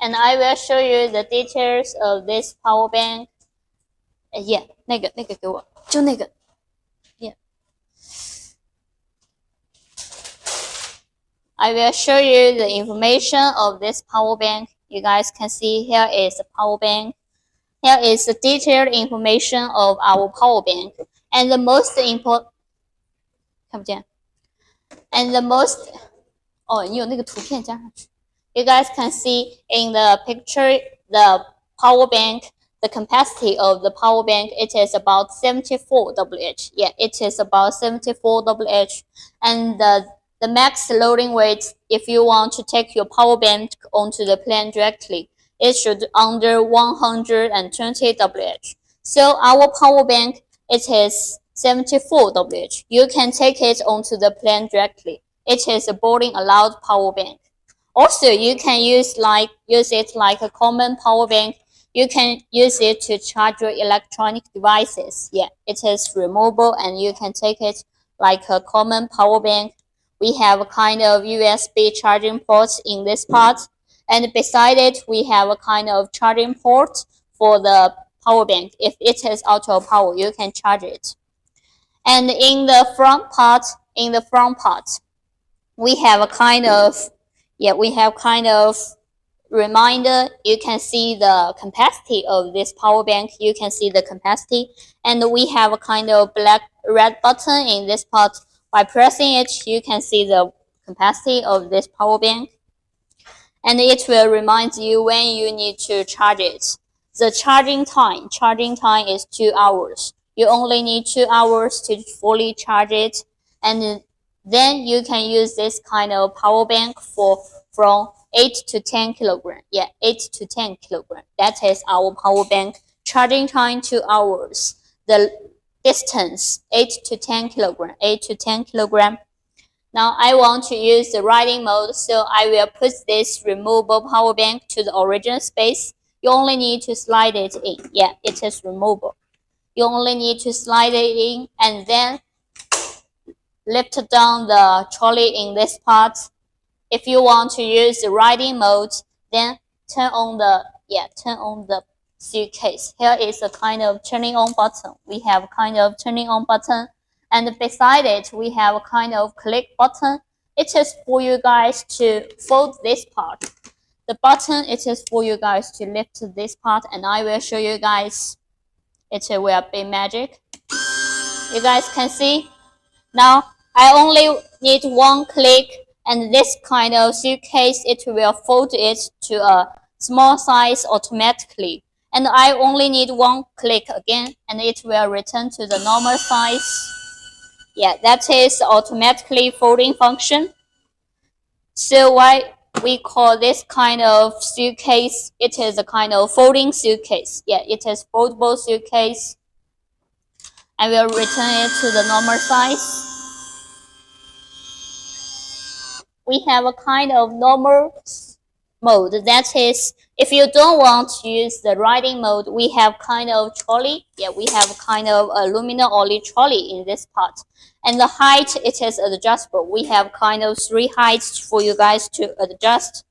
And I will show you the details of this power bank. Yeah, 那个给我，就那个。Yeah. I will show you the information of this power bank. You guys can see here is the power bank. Here is the detailed information of our power bank. And the most important, 看不见。And the most, 哦，你有那个图片加上去。You guys can see in the picture the power bank, the capacity of the power bank, it is about 74 Wh. Yeah, it is about 74 Wh. And the max loading weight, if you want to take your power bank onto the plane directly, it should under 120 Wh. So our power bank, it is 74 Wh. You can take it onto the plane directly. It is a boarding allowed power bank. Also, you can use it like a common power bank. You can use it to charge your electronic devices. Yeah, it is removable and you can take it like a common power bank. We have a kind of USB charging port in this part. And beside it, we have a kind of charging port for the power bank. If it is out of power, you can charge it. And in the front part, we have a kind of reminder. You can see the capacity of this power bank. You can see the capacity, and we have a kind of red button in this part. By pressing it, you can see the capacity of this power bank, and it will remind you when you need to charge it. The charging time is 2 hours. You only need 2 hours to fully charge it, and then you can use this kind of power bank from 8 to 10 kilogram. Yeah, 8 to 10 kilogram. That is our power bank. Charging time 2 hours. The distance 8 to 10 kilogram. 8 to 10 kilogram. Now I want to use the riding mode, so I will put this removable power bank to the original space. You only need to slide it in. Yeah, it is removable. You only need to slide it in and then lift down the trolley in this part. If you want to use the riding mode, then turn on the suitcase. Here is a kind of turning on button. We have a kind of turning on button, and beside it we have a kind of click button. It is for you guys to fold this part. The button, it is for you guys to lift this part, and I will show you guys. It will be magic. You guys can see. Now I only need one click, and this kind of suitcase, it will fold it to a small size automatically. And I only need one click again, and it will return to the normal size. Yeah, that is automatically folding function. So why we call this kind of suitcase, it is a kind of folding suitcase. Yeah, it is foldable suitcase. I will return it to the normal size. We have a kind of normal mode. That is, if you don't want to use the riding mode, we have kind of trolley. Yeah, we have kind of aluminum oil trolley in this part. And the height, it is adjustable. We have kind of 3 heights for you guys to adjust.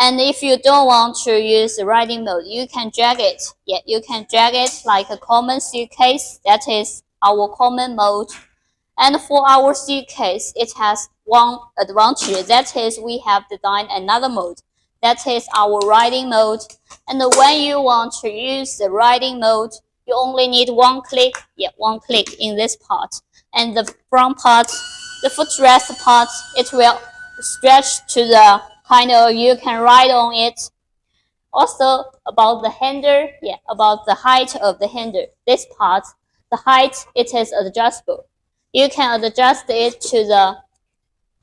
And if you don't want to use the riding mode, you can drag it. Yeah, you can drag it like a common suitcase. That is our common mode. And for our suitcase, it has one advantage. That is, we have designed another mode. That is our riding mode. And when you want to use the riding mode, you only need one click. Yeah, one click in this part. And the front part, the footrest part, it will stretch to the kind of, you can ride on it. Also about the handle, yeah, about the height of the handle. This part, the height, it is adjustable. You can adjust it to the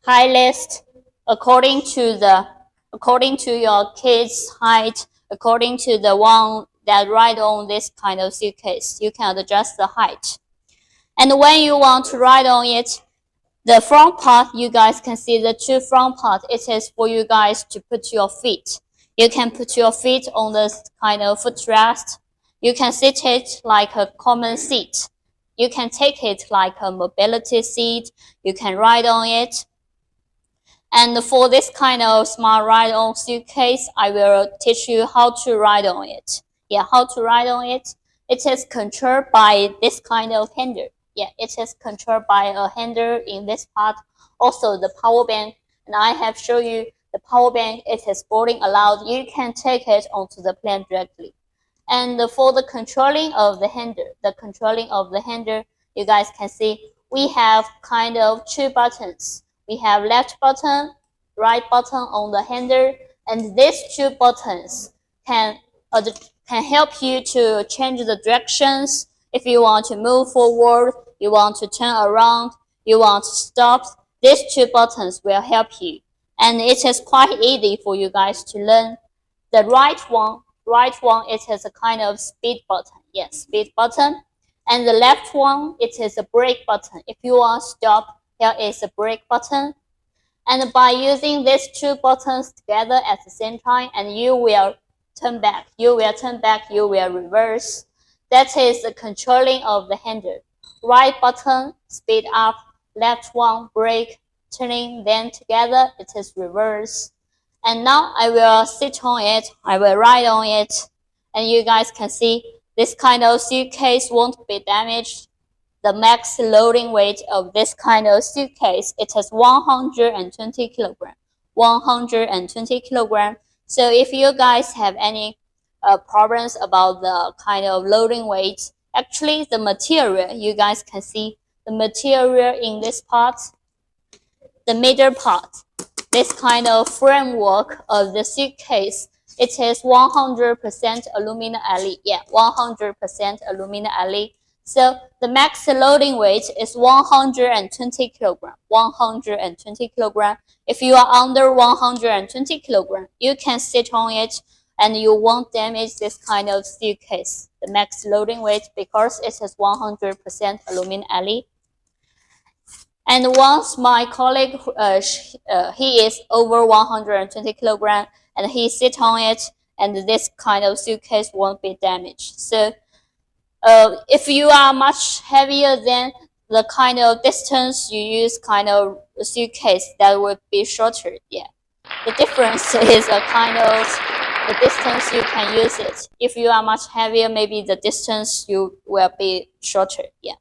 highest according to your kid's height, according to the one that ride on this kind of suitcase. You can adjust the height. And when you want to ride on it, the front part, you guys can see the 2 front part. It is for you guys to put your feet. You can put your feet on this kind of footrest. You can sit it like a common seat. You can take it like a mobility seat. You can ride on it. And for this kind of smart ride-on suitcase, I will teach you how to ride on it. Yeah, how to ride on it. It is controlled by this kind of handle. Yeah, it is controlled by a handle in this part. Also the power bank, and I have shown you the power bank. It is boarding allowed. You can take it onto the plane directly. And for the controlling of the handle, you guys can see we have kind of two buttons. We have left button, right button on the handle, and these two buttons can help you to change the directions. If you want to move forward, you want to turn around, you want to stop, these two buttons will help you. And it is quite easy for you guys to learn. The right one, it is a kind of speed button. Yes, speed button. And the left one, it is a brake button. If you want to stop, here is a brake button. And by using these two buttons together at the same time, and you will turn back, you will reverse. That is the controlling of the handle. Right button, speed up. Left one, brake, turning, then together, it is reverse. And now I will sit on it, I will ride on it, and you guys can see this kind of suitcase won't be damaged. The max loading weight of this kind of suitcase, it is 120 kilogram. 120 kilogram. So if you guys have any problems about the kind of loading weight, actually the material, you guys can see the material in this part, the middle part, this kind of framework of the suitcase, it is 100% aluminum alloy. Yeah, 100% aluminum alloy. So the max loading weight is 120 kilogram. 120 kilogram. If you are under 120 kilogram, you can sit on it and you won't damage this kind of suitcase. The max loading weight, because it is 100% aluminum alloy. And once my colleague, he is over 120 kilogram, and he sit on it, and this kind of suitcase won't be damaged. So if you are much heavier than the kind of distance you use kind of suitcase, that would be shorter. Yeah, the difference is a kind of the distance you can use it. If you are much heavier, maybe the distance you will be shorter. Yeah.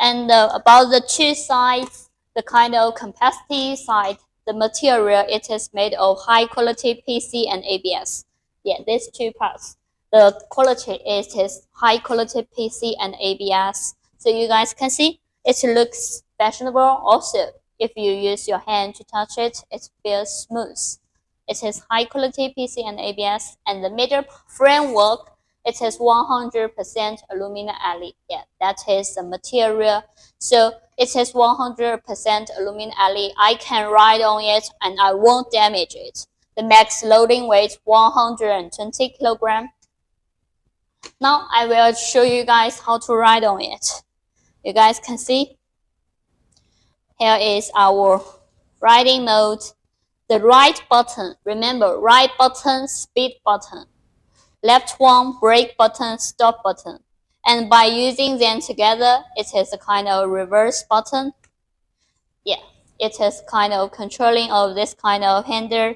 And about the two sides, the kind of capacity side, the material, it is made of high quality PC and ABS. Yeah, these two parts. The quality, it is high quality PC and ABS. So you guys can see it looks fashionable. Also, if you use your hand to touch it, it feels smooth. It is high quality PC and ABS, and the middle framework, it is 100% aluminum alloy. Yeah, that is the material. So it is 100% aluminum alloy. I can ride on it and I won't damage it. The max loading weight 120 kilogram. Now I will show you guys how to ride on it. You guys can see here is our riding mode. The right button, remember, right button, speed button. Left one, brake button, stop button. And by using them together, it is a kind of reverse button. Yeah, it is kind of controlling of this kind of handle.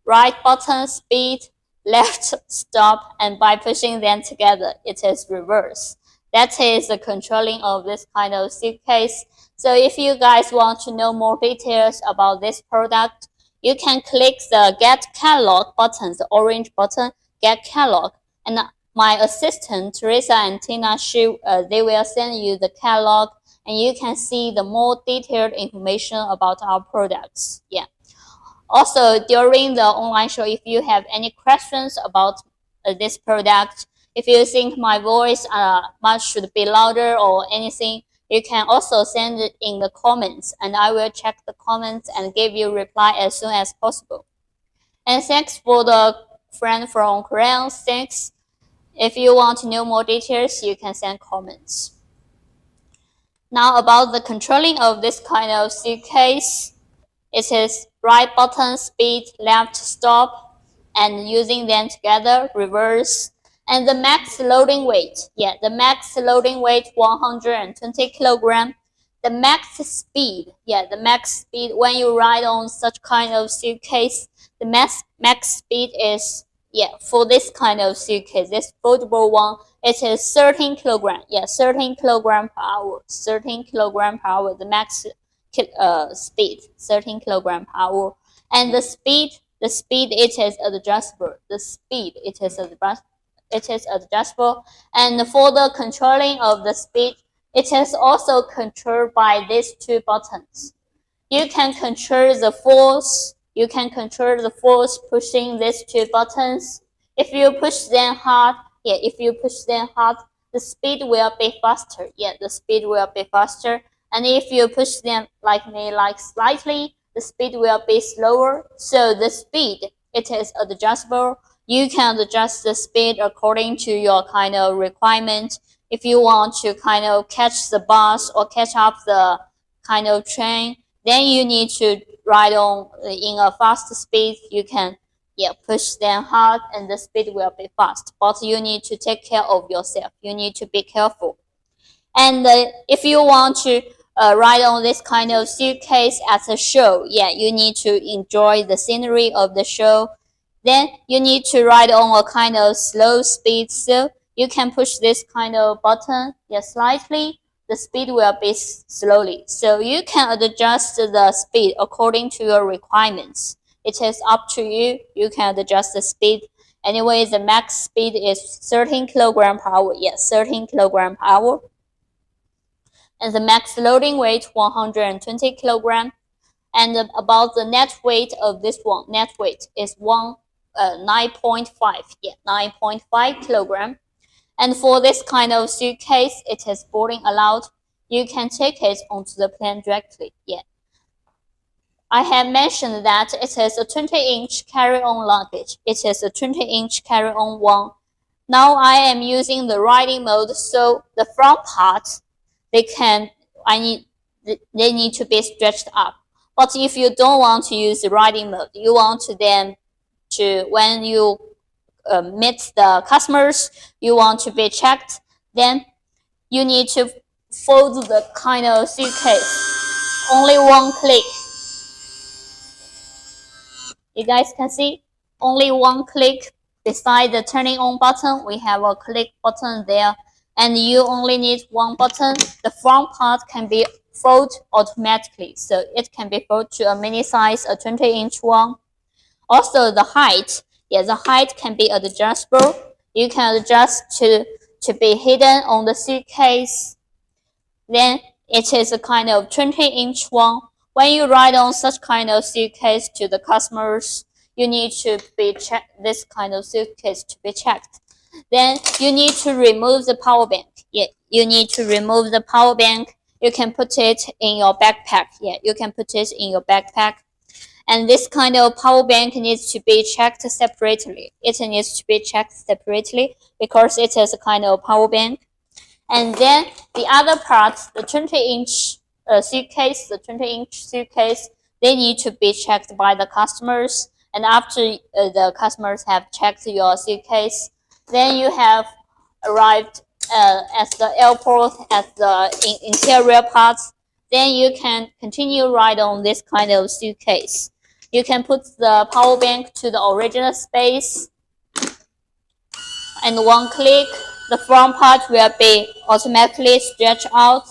Right button, speed, left, stop, and by pushing them together, it is reverse. That is the controlling of this kind of suitcase. So if you guys want to know more details about this product, you can click the Get Catalog button, the orange button, Get Catalog. And my assistant, Teresa and Tina, they will send you the catalog, and you can see the more detailed information about our products. Yeah. Also, during the online show, if you have any questions about this product, if you think my voice should be louder or anything, you can also send it in the comments, and I will check the comments and give you reply as soon as possible. And thanks for the friend from Korea. Thanks. If you want to know more details, you can send comments. Now about the controlling of this kind of suitcase, it is right button, speed, left, stop, and using them together, reverse. And the max loading weight, yeah, the max loading weight 120 kilogram. the max speed, the max speed when you ride on such kind of suitcase, the max speed is, for this kind of suitcase, this foldable one, it is 13 kilogram, 13 kilogram per hour, 13 kilogram per hour, the max speed, 13 kilogram per hour. And the speed it is adjustable, adjustable. And for the controlling of the speed, it is also controlled by these two buttons. You can control the force. Pushing these two buttons. If you push them hard, the speed will be faster. The speed will be faster. And if you push them slightly, the speed will be slower. So the speed, it is adjustable. You can adjust the speed according to your kind of requirement. If you want to kind of catch the bus or catch up the kind of train, then you need to ride on in a fast speed. You can push them hard and the speed will be fast. But you need to take care of yourself. You need to be careful. And if you want to ride on this kind of suitcase at a show, you need to enjoy the scenery of the show. Then you need to ride on a kind of slow speed. So you can push this kind of button, slightly. The speed will be slowly. So you can adjust the speed according to your requirements. It is up to you. You can adjust the speed. Anyway, the max speed is 13 kilogram per hour. 13 kilogram per hour. And the max loading weight 120 kilogram. And about the net weight of this one, net weight is 9.5, 9.5 kilogram. And for this kind of suitcase, it is boarding allowed. You can take it onto the plane directly. I have mentioned that it is a 20-inch carry-on luggage. It is a 20-inch carry-on one. Now I am using the riding mode, so the front part, they need to be stretched up. But if you don't want to use the riding mode, you want them to, when you meet the customers, you want to be checked, then you need to fold the kind of suitcase. Only one click. You guys can see, only one click. Beside the turning on button, we have a click button there. And you only need one button. The front part can be folded automatically. So it can be folded to a mini size, a 20-inch one. Also the height, the height can be adjustable. You can adjust to be hidden on the suitcase. Then it is a kind of 20-inch one. When you ride on such kind of suitcase to the customers, you need to be checked, this kind of suitcase to be checked. Then you need to remove the power bank. You need to remove the power bank. You can put it in your backpack. You can put it in your backpack. And this kind of power bank needs to be checked separately. It needs to be checked separately because it is a kind of power bank. And then the other part, the 20-inch suitcase, they need to be checked by the customers. And after the customers have checked your suitcase, then you have arrived at the airport at the interior parts. Then you can continue ride on this kind of suitcase. You can put the power bank to the original space. And one click, the front part will be automatically stretched out.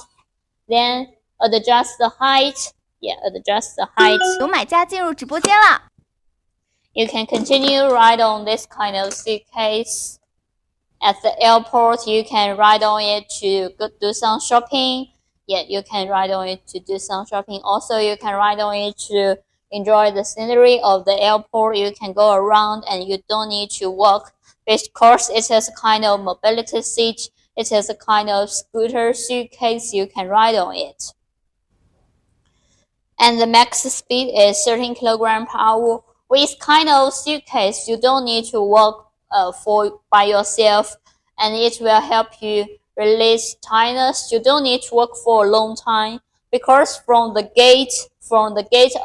Then adjust the height. Adjust the height. 有买家进入直播间了。 You can continue ride on this kind of suitcase. At the airport, you can ride on it to go do some shopping. You can ride on it to do some shopping. Also, you can ride on it to enjoy the scenery of the airport. You can go around and you don't need to walk. Because it is a kind of mobility seat. It is a kind of scooter suitcase. You can ride on it. And the max speed is 13 kilogram per hour. With kind of suitcase, you don't need to walk by yourself, and it will help you release tiredness. You don't need to walk for a long time because from the gate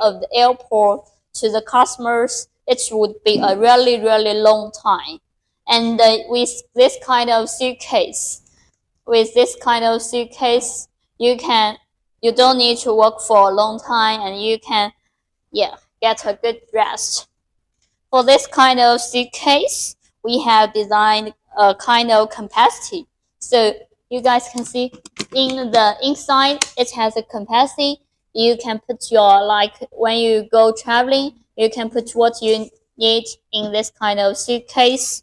of the airport to the customers, it would be a really long time. And with this kind of suitcase, you can you don't need to work for a long time, and you can get a good rest. For this kind of suitcase, we have designed a kind of capacity. So you guys can see in the inside, it has a capacity. You can put your, like when you go traveling, you can put what you need in this kind of suitcase.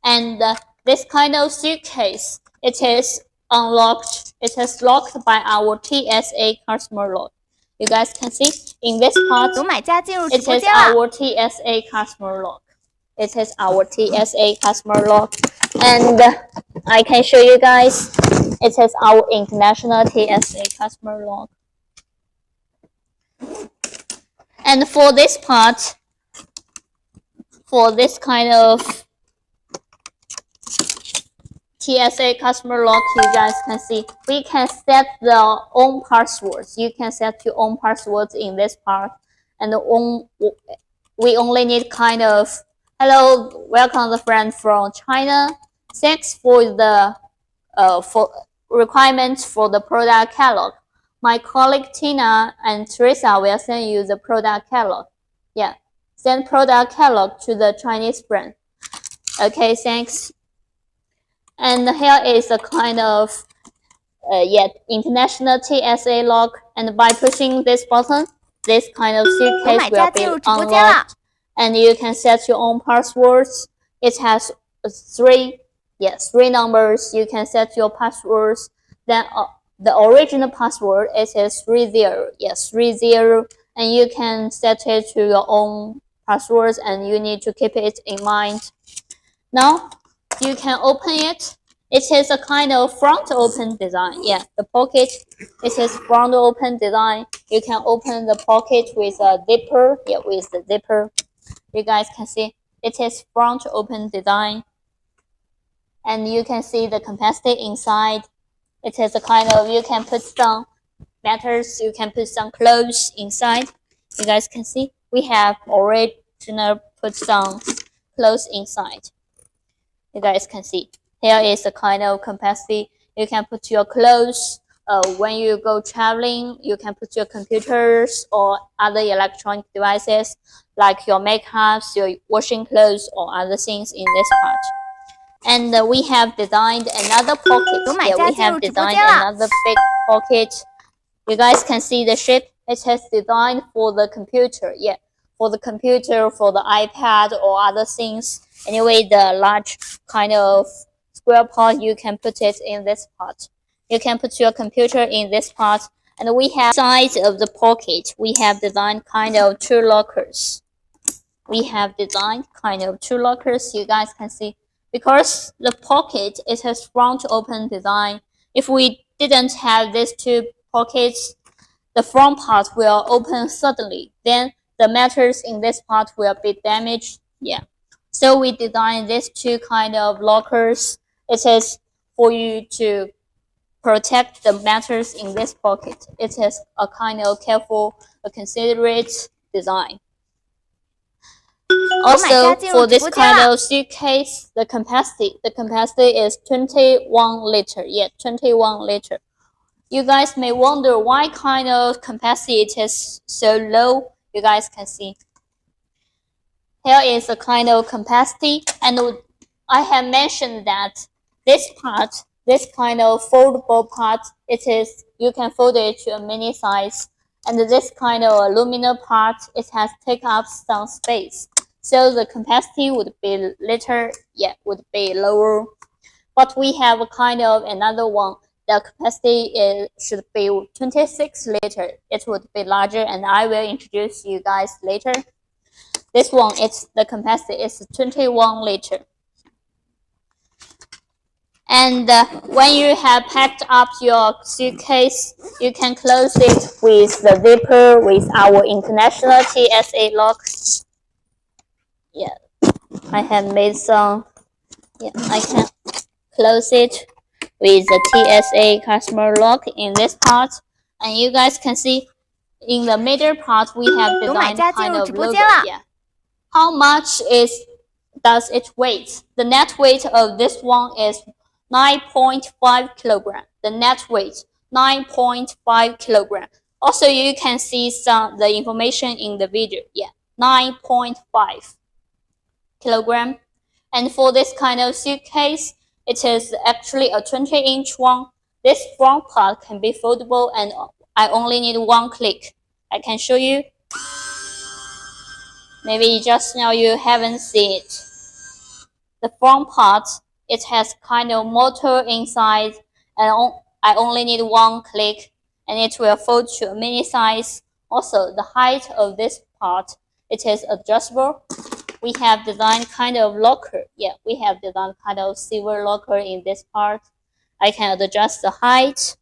And this kind of suitcase, it is unlocked. It is locked by our TSA customer lock. You guys can see in this part, 有买家进入直 it 播 is 间了。 our TSA customer lock. It is our TSA customer lock. And I can show you guys, it is our international TSA customer lock. And for this part, for this kind of TSA customer lock, you guys can see we can set the own passwords. You can set your own passwords in this part, and we only need kind of hello, welcome the friend from China. Thanks for the for requirements for the product catalog. My colleague Tina and Teresa will send you the product catalog. Yeah, send product catalog to the Chinese brand. Okay, thanks. And here is a kind of international TSA lock. And by pushing this button, this kind of suitcase will be unlocked. And you can set your own passwords. It has three numbers. You can set your passwords. Then the original password is 30, and you can set it to your own passwords, and you need to keep it in mind. Now you can open it. It is a kind of front open design. Yeah, the pocket, it is front open design. You can open the pocket with a zipper. Yeah, with the zipper. You guys can see it is front open design. And you can see the capacity inside. It is a kind of, you can put some matters, you can put some clothes inside. You guys can see we have already put some clothes inside. You guys can see here is a kind of capacity. You can put your clothes. When you go traveling, you can put your computers or other electronic devices like your makeups, your washing clothes, or other things in this part. And we have designed another pocket. Yeah, we have designed another big pocket. You guys can see the shape. It has designed for the computer. Yeah, for the computer, for the iPad or other things. Anyway, the large kind of square part, you can put it in this part. You can put your computer in this part. And we have sides of the pocket. We have designed kind of two lockers. We have designed kind of two lockers. You guys can see. Because the pocket, it has front open design. If we didn't have these two pockets, the front part will open suddenly. Then the matters in this part will be damaged. Yeah. So we designed these two kind of lockers. It is for you to protect the matters in this pocket. It is a kind of careful, a considerate design. Also, for this kind of suitcase, the capacity is 21 liter. Yeah, 21 liter. You guys may wonder why kind of capacity it is so low. You guys can see. Here is a kind of capacity, and I have mentioned that this part, this kind of foldable part, it is, you can fold it to a mini size, and this kind of aluminum part, it has take up some space. So the capacity would be would be lower. But we have a kind of another one. The capacity should be 26 liter. It would be larger, and I will introduce you guys later. This one, the capacity is 21 liter. And when you have packed up your suitcase, you can close it with the zipper with our international TSA lock. Yeah, I have made some. Yeah, I can close it with the TSA customer lock in this part, and you guys can see in the middle part we have designed kind of logo. Yeah, how much does it weight? The net weight of this one is 9.5 kilogram. The net weight, 9.5 kilogram. Also, you can see the information in the video. Yeah, 9.5 kilogram. And for this kind of suitcase, it is actually a 20-inch one. This front part can be foldable, and I only need one click. I can show you. Maybe just now you haven't seen it. The front part, it has kind of motor inside, and I only need one click, and it will fold to a mini size. Also, the height of this part, it is adjustable. We have designed kind of locker. Yeah, we have designed kind of silver locker in this part. I can adjust the height,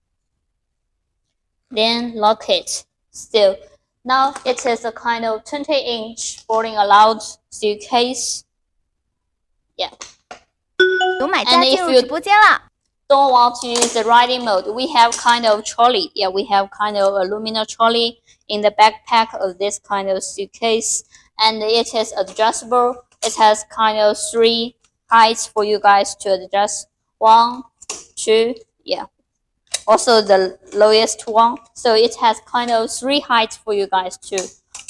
then lock it. Still, now it is a kind of 20-inch boarding allowed suitcase. Yeah. 有买家进入直播间了。 Don't want to use the riding mode, we have kind of trolley. Yeah, we have kind of aluminum trolley in the backpack of this kind of suitcase, and it is adjustable. It has kind of 3 heights for you guys to adjust. 1, 2, yeah. Also the lowest one. So it has kind of 3 heights for you guys to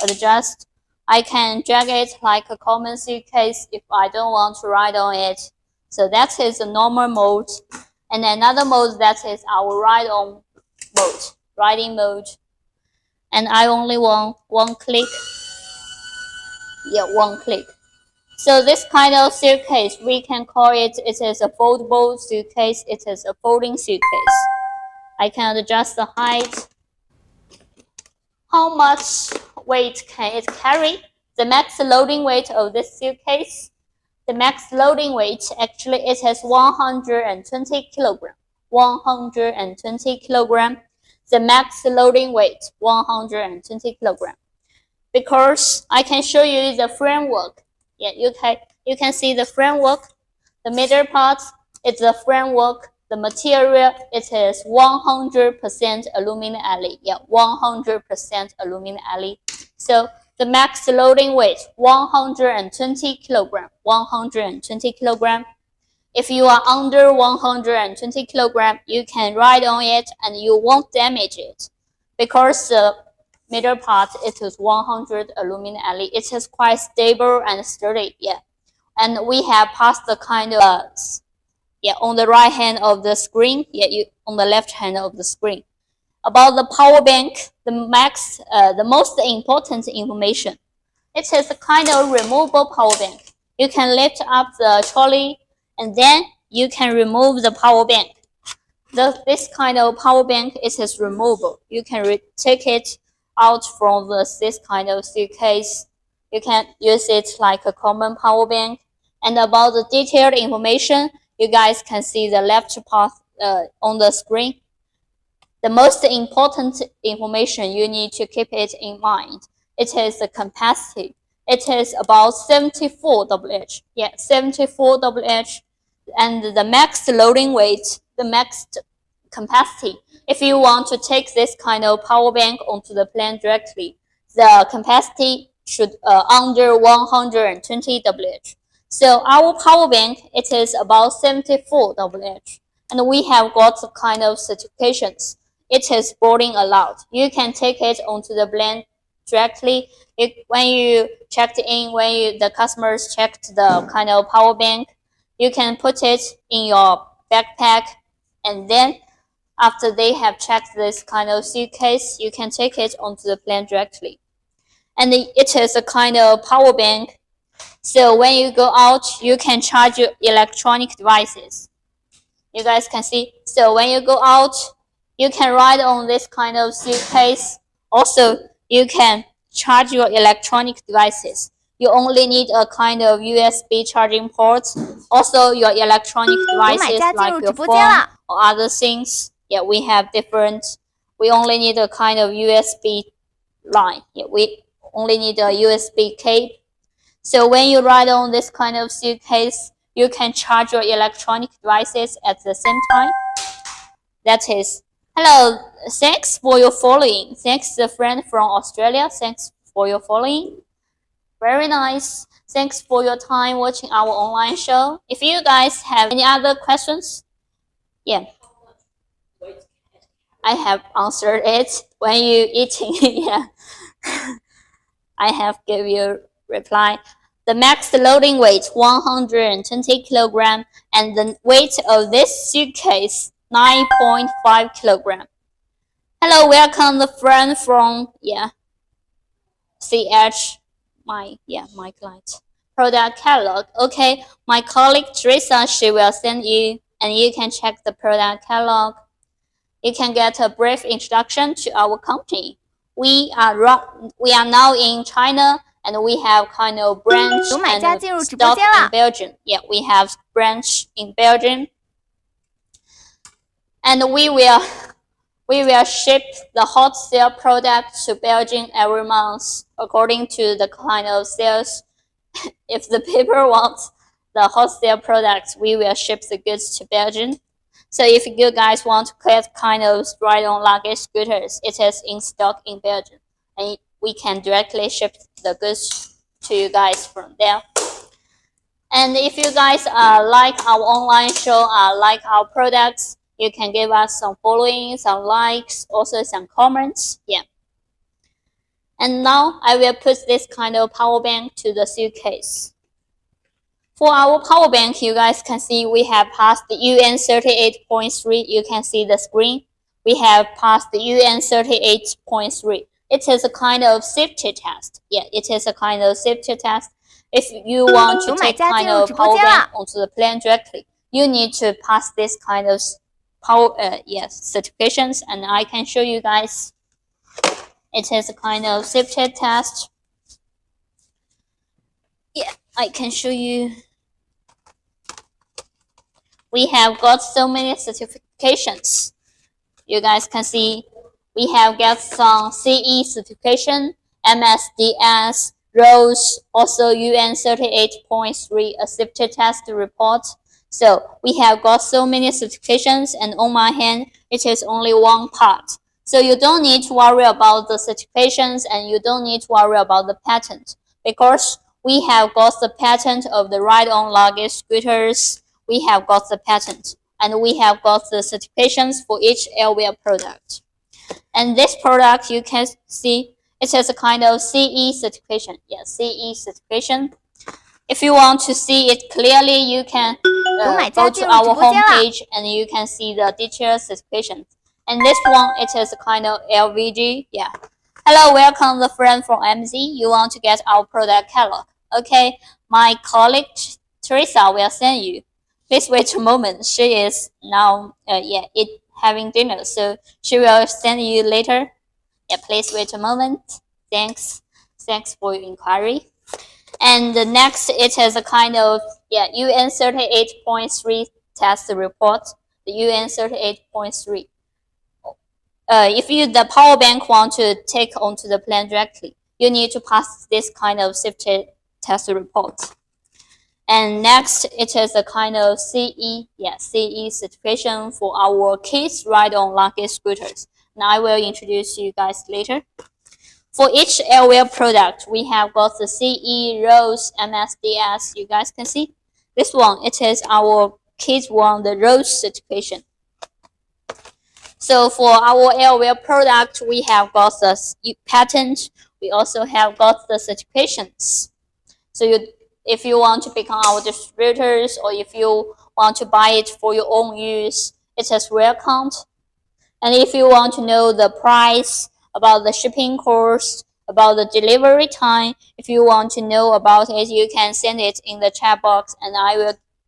adjust. I can drag it like a common suitcase if I don't want to ride on it. So that is a normal mode. And another mode, that is our ride-on mode, riding mode. And I only want one click. Yeah, one click. So this kind of suitcase, we can call it, it is a foldable suitcase. It is a folding suitcase. I can adjust the height. How much weight can it carry? The max loading weight of this suitcase. The max loading weight, actually, it has 120 kilogram. 120 kilogram. The max loading weight, 120 kilogram. Because I can show you the framework. Yeah, you can see the framework. The middle part is the framework. The material, it is 100% aluminum alloy. Yeah, 100% aluminum alloy. So the max loading weight, 120 kilogram. 120 kilogram. If you are under 120 kilogram, you can ride on it and you won't damage it. Because the middle part, it is 100 aluminum alloy. It is quite stable and sturdy. Yeah. And we have passed the kind of on the right hand of the screen, on the left hand of the screen. About the power bank, the most important information. It is a kind of removable power bank. You can lift up the trolley and then you can remove the power bank. This kind of power bank, it is removable. You can take it out from this kind of suitcase. You can use it like a common power bank. And about the detailed information, you guys can see the left part on the screen. The most important information, you need to keep it in mind. It is the capacity. It is about 74 WH. Yeah, 74 WH. And the max loading weight, the max capacity. If you want to take this kind of power bank onto the plane directly, the capacity should under 120 WH. So our power bank, it is about 74 WH. And we have got the kind of certifications. It is boarding allowed. You can take it onto the plane directly. When you checked in, the customers checked the kind of power bank, you can put it in your backpack, and then after they have checked this kind of suitcase, you can take it onto the plane directly. And it is a kind of power bank. So when you go out, you can charge your electronic devices. You guys can see. So when you go out, you can ride on this kind of suitcase. Also, you can charge your electronic devices. You only need a kind of USB charging port. Also, your electronic devices like your phone or other things. Yeah, we have different. We only need a kind of USB line. Yeah, we only need a USB cable. So when you ride on this kind of suitcase, you can charge your electronic devices at the same time. That is, hello, thanks for your following. Thanks the friend from Australia. Thanks for your following. Very nice. Thanks for your time watching our online show. If you guys have any other questions, yeah. I have answered it when you eating. Yeah, I have give you reply. The max loading weight 120 kilogram, and the weight of this suitcase 9.5 kilogram. Hello, welcome the friend from CH, my client. Product catalog. Okay, my colleague Teresa, she will send you, and you can check the product catalog. You can get a brief introduction to our company. We are now in China, and we have kind of branch and stock in Belgium. Yeah, we have branch in Belgium, and we will ship the hot sale product to Belgium every month according to the kind of sales. If the people want the hot sale products, we will ship the goods to Belgium. So if you guys want to get kind of ride-on luggage scooters, it is in stock in Belgium, and we can directly ship the goods to you guys from there. And if you guys like our online show, like our products, you can give us some following, some likes, also some comments. Yeah. And now I will put this kind of power bank to the suitcase. For our power bank, you guys can see we have passed the UN 38.3. You can see the screen. We have passed the UN 38.3. It is a kind of safety test. Yeah, it is a kind of safety test. If you want to take kind of power bank onto the plane directly, you need to pass this kind of certifications, and I can show you guys. It is a kind of safety test. Yeah, I can show you. We have got so many certifications. You guys can see we have got some CE certification, MSDS, ROHS, also UN 38.3, a safety test report. So we have got so many certifications, and on my hand, it is only one part. So you don't need to worry about the certifications, and you don't need to worry about the patent, because we have got the patent of the ride-on luggage scooters. We have got the patent, and we have got the certifications for each Airwheel product. And this product, you can see, it has a kind of CE certification. Yeah, CE certification. If you want to see it clearly, you can go to our homepage, and you can see the detailed certification. And this one, it is a kind of LVG. Yeah. Hello, welcome the friend from MZ. You want to get our product catalog. Okay, my colleague Teresa will send you. Please wait a moment. She is now having dinner, so she will send you later. Yeah, please wait a moment. Thanks for your inquiry. And the next, it is a kind of UN 38.3 test report. The UN 38.3. If the power bank want to take onto the plane directly, you need to pass this kind of safety test report. And next, it is a kind of CE certification for our kids ride-on luggage scooters. Now I will introduce you guys later. For each Airwheel product, we have got the CE, ROHS, MSDS. You guys can see this one. It is our kids one, the ROHS certification. So for our Airwheel product, we have got the patent. We also have got the certifications. So if you want to become our distributors, or if you want to buy it for your own use, it is welcomed. And if you want to know the price, about the shipping cost, about the delivery time, if you want to know about it, you can send it in the chat box, and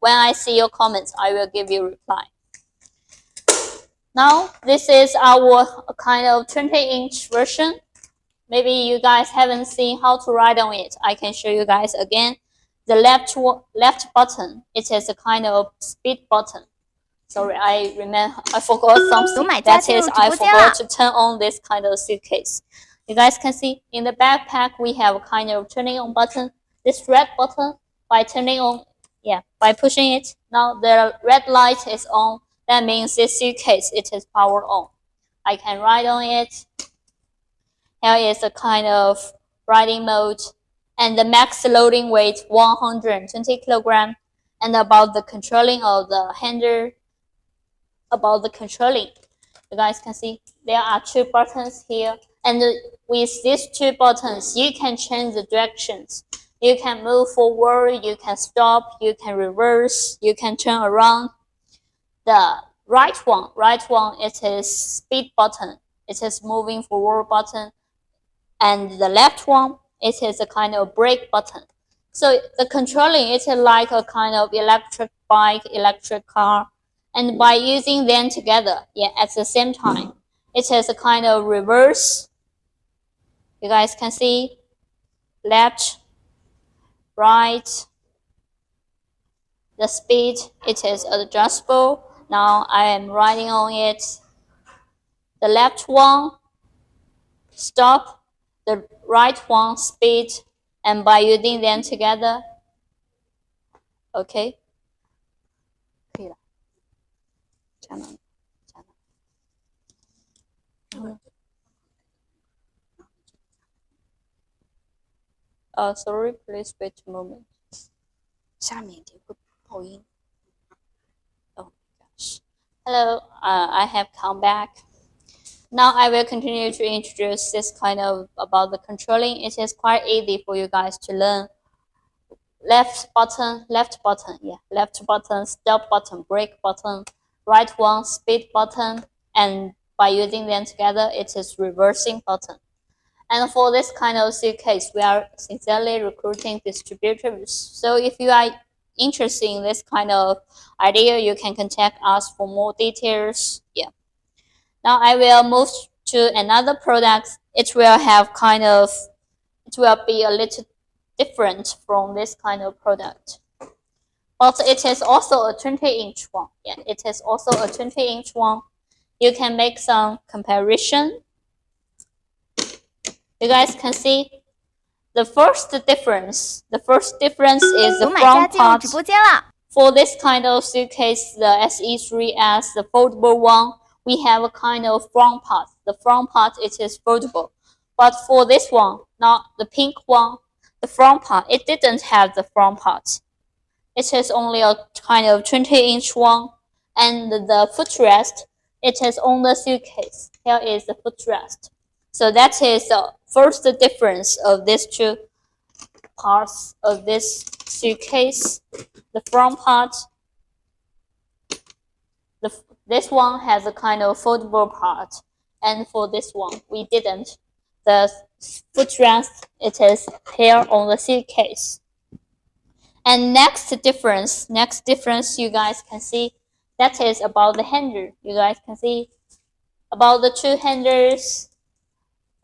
when I see your comments, I will give you a reply. Now, this is our kind of 20-inch version. Maybe you guys haven't seen how to ride on it. I can show you guys again. The left button, it is a kind of speed button. Sorry, I forgot something. That is, I forgot to turn on this kind of suitcase. You guys can see in the backpack, we have a kind of turning on button. This red button, by turning on, by pushing it, now the red light is on. That means this suitcase, it is powered on. I can ride on it. Here is a kind of riding mode. And the max loading weight, 120 kilogram. And about the controlling of the handle, you You guys can see there are 2 buttons here, and with these 2 buttons, you can change the directions. You can move forward, you can stop, you can reverse, you can turn around. The right one, it is speed button. It is moving forward button. And the left one, it is a kind of brake button. So the controlling, it is like a kind of electric bike, electric car. And by using them together, at the same time, it is a kind of reverse. You guys can see left, right. The speed, it is adjustable. Now I am riding on it. The left one, stop. The right one, speed. And by using them together, okay. 可以了。加了。Sorry, please wait a moment. 下面一定会爆音。Oh gosh. Hello, I have come back. Now I will continue to introduce this kind of about the controlling. It is quite easy for you guys to learn. Left button, stop button, brake button, right one, speed button, and by using them together, it is reversing button. And for this kind of suitcase, we are sincerely recruiting distributors. So if you are interested in this kind of idea, you can contact us for more details. Now I will move to another product. It will be a little different from this kind of product. But it is also a 20-inch one. It is also a 20-inch one. You can make some comparison. You guys can see the first difference. The first difference is the front part. For this kind of suitcase, the SE3S, the foldable one, we have a kind of front part. The front part, it is foldable. But for this one, not the pink one, the front part, it didn't have the front part. It is only a kind of 20-inch one. And the footrest, it is on the suitcase. Here is the footrest. So that is the first difference of these 2 parts of this suitcase. The front part, this one has a kind of foldable part, and for this one, we didn't. The footrest, it is here on the suitcase. And next difference, you guys can see, that is about the handle. You guys can see about the 2 handles.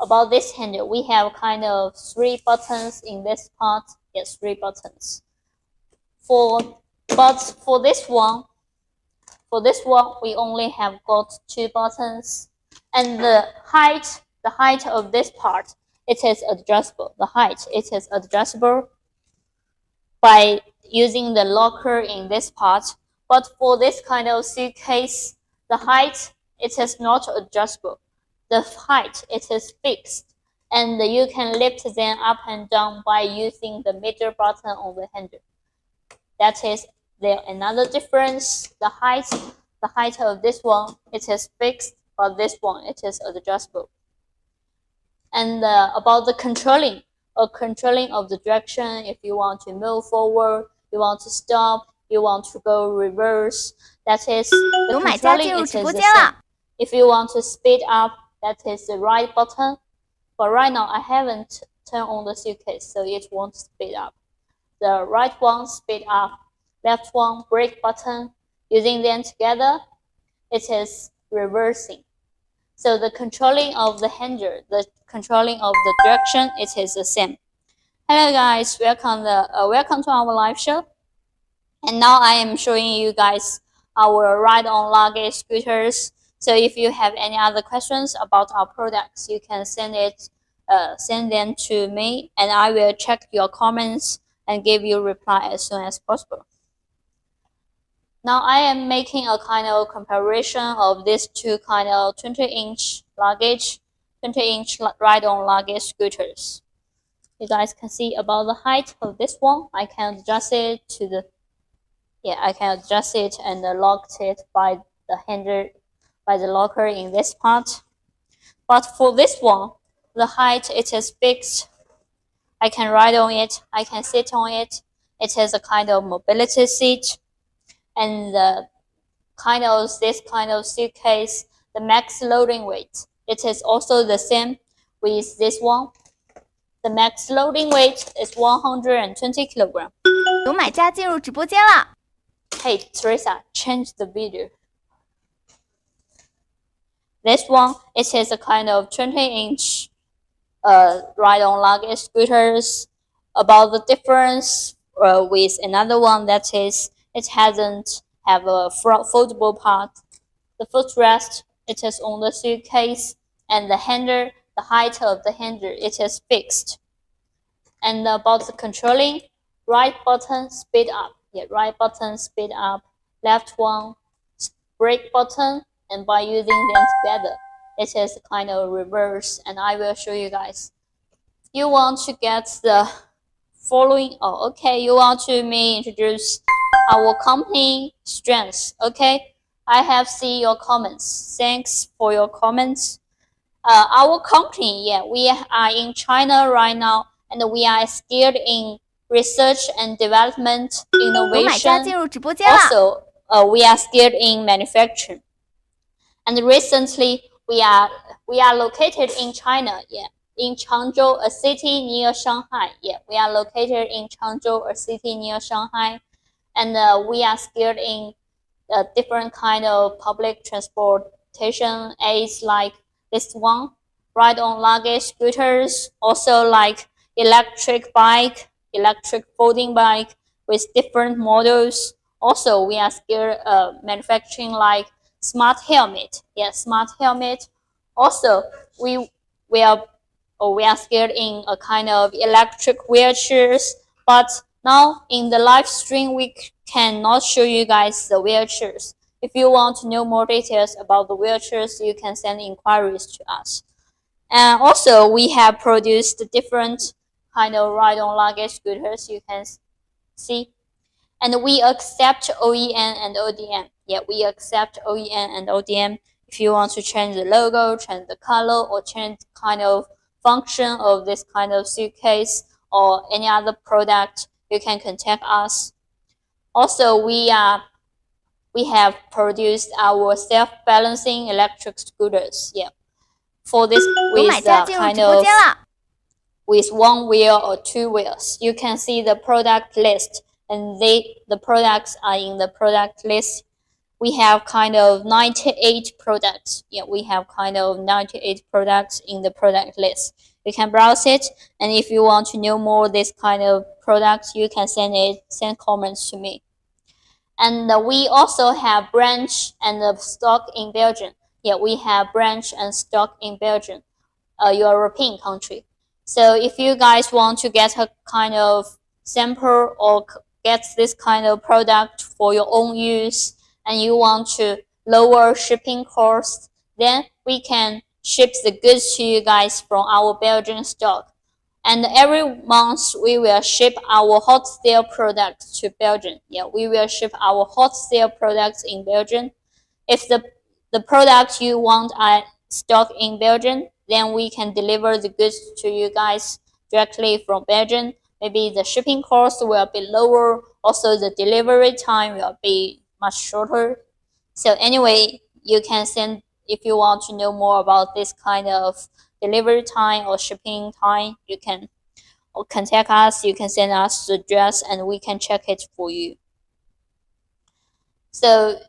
About this handle, we have kind of 3 buttons in this part. Yes, 3 buttons. But for this one, we only have got 2 buttons. And the height of this part, it is adjustable. The height, it is adjustable by using the locker in this part. But for this kind of suitcase, the height, it is not adjustable. The height, it is fixed, and you can lift them up and down by using the middle button on the handle. That is another difference. The height of this one, it is fixed, but this one, it is adjustable. And about the controlling of the direction, if you want to move forward, you want to stop, you want to go reverse, that is the controlling, it is the same. If you want to speed up, that is the right button. But right now, I haven't turned on the suitcase, so it won't speed up. The right one, speed up. Left one, brake button. Using them together, it is reversing. So the controlling of the handle, the controlling of the direction, it is the same. Hello guys, welcome to our live show. And now I am showing you guys our ride-on luggage scooters. So if you have any other questions about our products, you can send them to me, and I will check your comments and give you a reply as soon as possible. Now I am making a kind of comparison of these 2 kind of 20-inch ride-on luggage scooters. You guys can see about the height of this one. I can adjust it and lock it by the handle by the locker in this part. But for this one, the height, it is fixed. I can ride on it, I can sit on it. It is a kind of mobility seat. And this kind of suitcase, the max loading weight, it is also the same with this one. The max loading weight is 120 kilograms. 有买家进入直播间了。 Hey Teresa, change the video. This one, it is a kind of 20-inch ride-on luggage scooters. About the difference with another one, that is, it hasn't have a foldable part. The footrest, it is on the suitcase, and the handle, the height of the handle, it is fixed. And about the controlling, right button speed up. Yeah, right button speed up, left one brake button, and by using them together, it is kind of reverse, and I will show you guys. You want to get the following. Oh, okay, you want to me introduce our company strengths. Okay, I have seen your comments. Thanks for your comments. Our company, yeah, we are in China right now, and we are skilled in research and development, 有买家进 innovation. 入直播间了。 Also, we are skilled in manufacturing. And recently, we are located in China, yeah, in Changzhou, a city near Shanghai. Yeah, we are located in Changzhou, a city near Shanghai, and we are skilled in different kind of public transportation aids like this one, ride-on luggage scooters, also like electric bike, electric folding bike with different models. Also, we are skilled manufacturing like smart helmet. Yeah, smart helmet. Also, we are skilled in a kind of electric wheelchairs. But now in the live stream, we cannot show you guys the wheelchairs. If you want to know more details about the wheelchairs, you can send inquiries to us. And also, we have produced different kind of ride-on luggage scooters, you can see. And we accept OEM and ODM. Yeah, we accept OEM and ODM. If you want to change the logo, change the color, or change kind of function of this kind of suitcase or any other product, you can contact us. Also, we have produced our self-balancing electric scooters. Yeah, for this with kind of with one wheel or two wheels. You can see the product list, and the products are in the product list. We have kind of 98 products. Yeah, we have kind of 98 products in the product list. You can browse it, and if you want to know more this kind of products, you can send comments to me. And we also have branch and stock in Belgium. Yeah, we have branch and stock in Belgium, a European country. So if you guys want to get a kind of sample or get this kind of product for your own use, and you want to lower shipping costs, then we can ship the goods to you guys from our Belgian stock. And every month we will ship our hot sale products to Belgium. Yeah, we will ship our hot sale products in Belgium. If the product you want are stock in Belgium, then we can deliver the goods to you guys directly from Belgium. Maybe the shipping cost will be lower. Also, the delivery time will be much shorter. So anyway, you can send, if you want to know more about this kind of delivery time or shipping time, you can contact us. You can send us the address, and we can check it for you. So,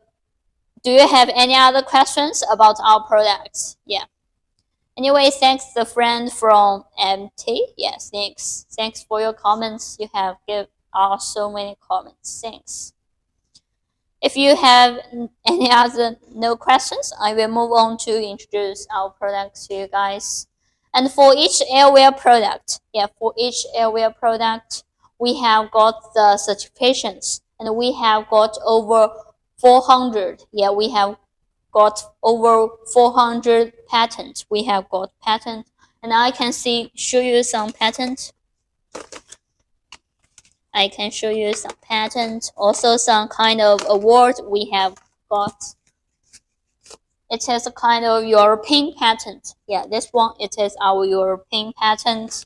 do you have any other questions about our products? Yeah. Anyway, thanks the friend from MT. Yes, thanks. Thanks for your comments. You have given us so many comments. Thanks. If you have any other no questions, I will move on to introduce our products to you guys. And for each airwear product, we have got the certifications, and we have got over 400. Yeah, we have got over 400 patents. We have got patents, and I can show you some patents. I can show you some patents, also some kind of award we have got. it is a kind of European patent. Yeah, this one, it is our European patent.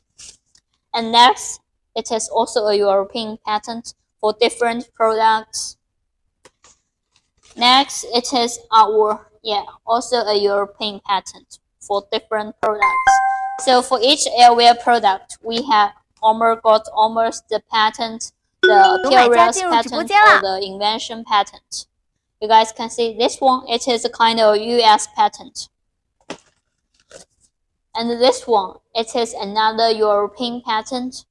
And next, it is also a European patent for different products. Next, it is our, also a European patent for different products. So for each airwear product, we have almost the patent, the appearance patent, or the invention patent. You guys can see this one, it is a kind of US patent. And this one, it is another European patent.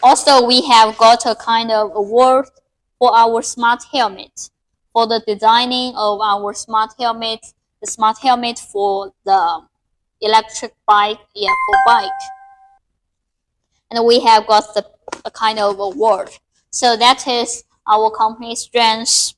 Also, we have got a kind of award for our smart helmet, for the designing of our smart helmet, the smart helmet for the electric bike, for bike. And we have got a kind of award. So that is our company's strength.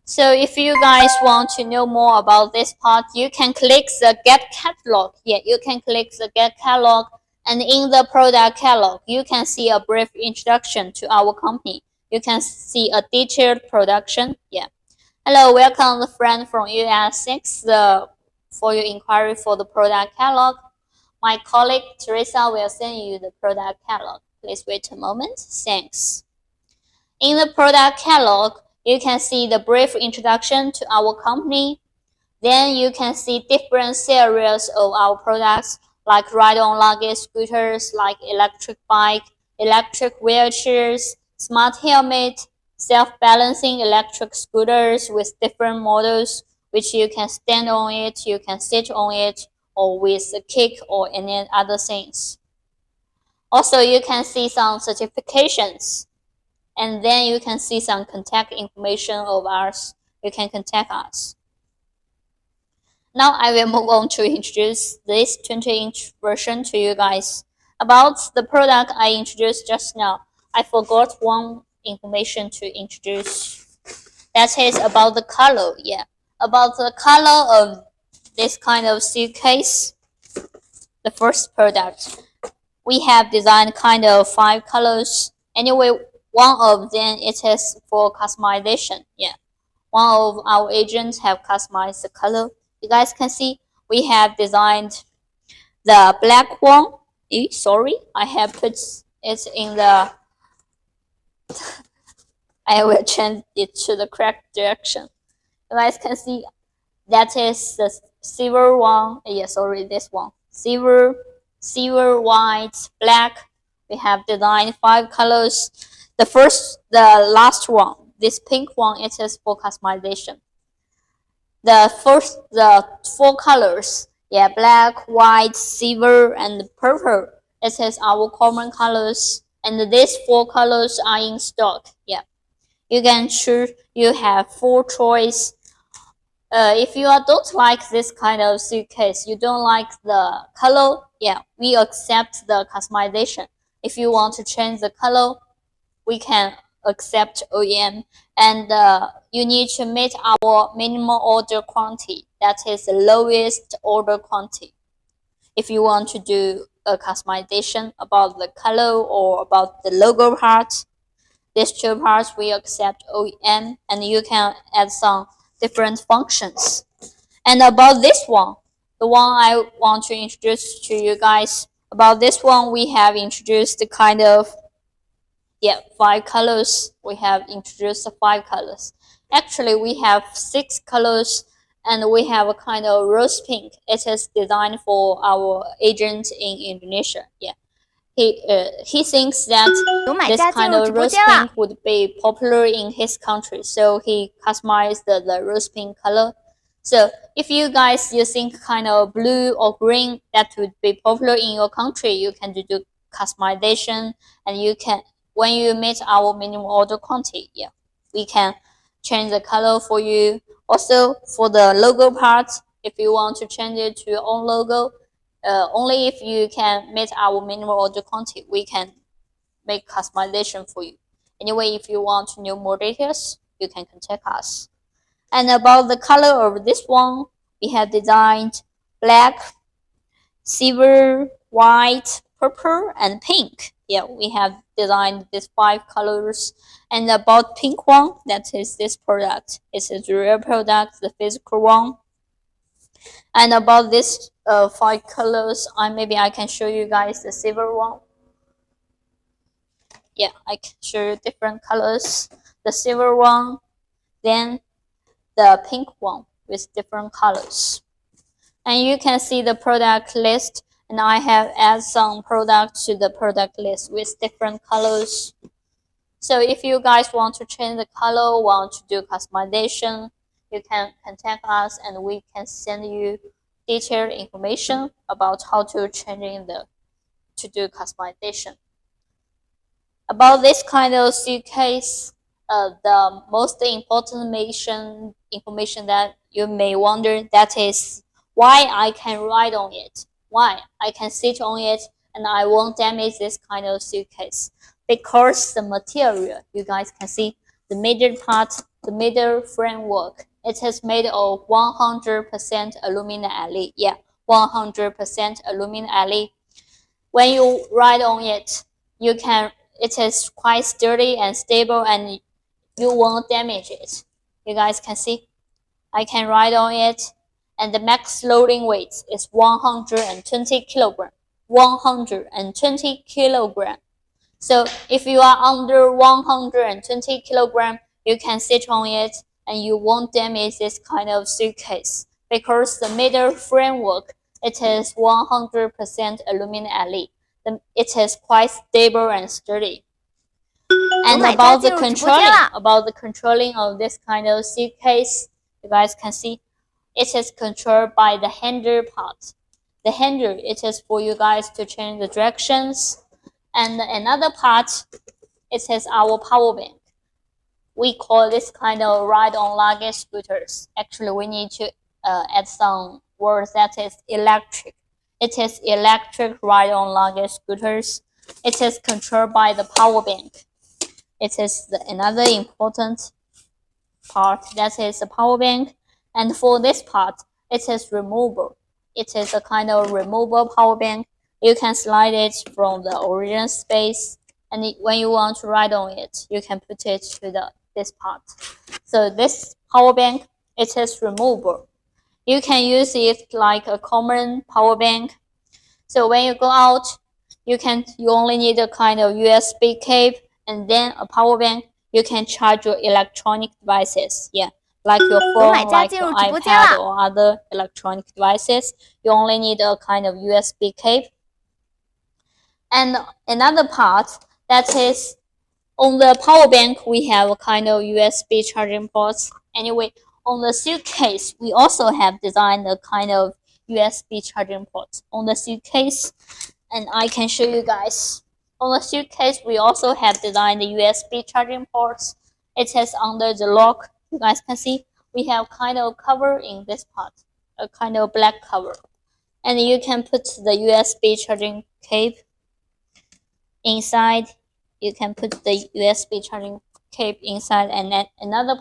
So if you guys want to know more about this part, you can click the Get Catalog. Yeah, you can click the Get Catalog, and in the product catalog, you can see a brief introduction to our company. You can see a detailed production. Yeah. Hello, welcome the friend from US. Thanks for your inquiry for the product catalog. My colleague Teresa will send you the product catalog. Please wait a moment. Thanks. In the product catalog, you can see the brief introduction to our company. Then you can see different series of our products like ride-on luggage scooters, like electric bike, electric wheelchairs, smart helmet, self-balancing electric scooters with different models, which you can stand on it, you can sit on it, or with a kick or any other things. Also, you can see some certifications. And then you can see some contact information of ours. You can contact us. Now I will move on to introduce this 20-inch version to you guys. About the product I introduced just now, I forgot one information to introduce. That is about the color. Yeah, about the color of this kind of suitcase. The first product, we have designed kind of 5 colors. Anyway, one of them, it is for customization. Yeah, one of our agents have customized the color. You guys can see we have designed the black one. Sorry, I have put it in the I will change it to the correct direction. You guys can see that is the silver one. Sorry, this one. Silver, white, black. We have designed 5 colors. The last one, this pink one, it is for customization. The 4 colors, black, white, silver, and purple. It is our common colors, and these 4 colors are in stock. Yeah, you can choose. You have 4 choice. If you don't like this kind of suitcase, you don't like the color, we accept the customization. If you want to change the color, we can accept OEM, and you need to meet our minimum order quantity. That is the lowest order quantity. If you want to do a customization about the color or about the logo part, these 2 parts we accept OEM, and you can add some different functions. And about this one, the one I want to introduce to you guys, about this one, we have introduced the kind of 5 colors. We have introduced the 5 colors. Actually, we have 6 colors, and we have a kind of rose pink. It is designed for our agent in Indonesia. He thinks that this kind of rose pink would be popular in his country, so he customized the rose pink color. So if you guys think kind of blue or green that would be popular in your country, you can do customization, and you can, when you meet our minimum order quantity, we can change the color for you. Also, for the logo part, if you want to change it to your own logo, only if you can meet our minimum order quantity, we can make customization for you. Anyway, if you want to know more details, you can contact us. And about the color of this one, we have designed black, silver, white, purple and pink. Yeah, we have designed these 5 colors. And about pink one, that is this product. It's a real product, the physical one. And about this 5 colors, maybe I can show you guys the silver one. Yeah, I can show you different colors. The silver one, then the pink one with different colors. And you can see the product list, and I have added some products to the product list with different colors. So if you guys want to change the color, want to do customization, you can contact us and we can send you detailed information about how to to do customization. About this kind of suitcase, the most important information that you may wonder, that is why I can ride on it, why I can sit on it, and I won't damage this kind of suitcase. Because the material, you guys can see the middle part, the middle framework, it is made of 100% aluminum alloy. Yeah, 100% aluminum alloy. When you ride on it, it is quite sturdy and stable, and you won't damage it. You guys can see I can ride on it, and the max loading weight is 120 kilogram. 120 kilogram. So if you are under 120 kilogram, you can sit on it and you won't damage this kind of suitcase, because the middle framework, it is 100% aluminum alloy. It is quite stable and sturdy. And about the controlling of this kind of suitcase, you guys can see it is controlled by the handle part. The handle, it is for you guys to change the directions. And another part, it is our power bank. We call this kind of ride-on luggage scooters. Actually, we need to add some words, that is electric. It is electric ride-on luggage scooters. It is controlled by the power bank. It is another important part, that is the power bank. And for this part, it is removable. It is a kind of removable power bank. You can slide it from the original space, and when you want to ride on it, you can put it to this part. So this power bank, it is removable. You can use it like a common power bank. So when you go out, you only need a kind of USB cable and then a power bank. You can charge your electronic devices. Yeah, like your phone, like your iPad or other electronic devices. You only need a kind of USB cable. And another part, that is on the power bank, we have a kind of USB charging ports. Anyway, on the suitcase, we also have designed a kind of USB charging port on the suitcase, and I can show you guys. On the suitcase, we also have designed the USB charging ports. It is under the lock. You guys can see we have kind of cover in this part, a kind of black cover, and you can put the USB charging cable inside. You can put the USB charging cable inside, and then another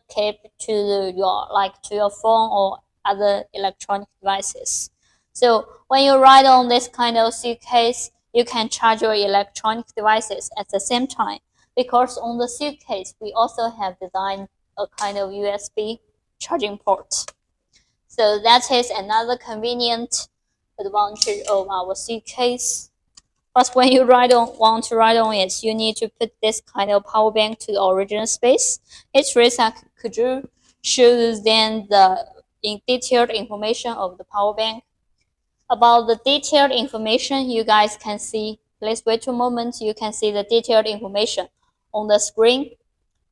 cable to your phone or other electronic devices. So when you ride on this kind of suitcase, you can charge your electronic devices at the same time, because on the suitcase we also have designed a kind of USB charging port. So that is another convenient advantage of our suitcase. But when you want to ride on it, you need to put this kind of power bank to the original space. Could you show them the detailed information of the power bank? About the detailed information, you guys can see. Please wait a moment. You can see the detailed information on the screen.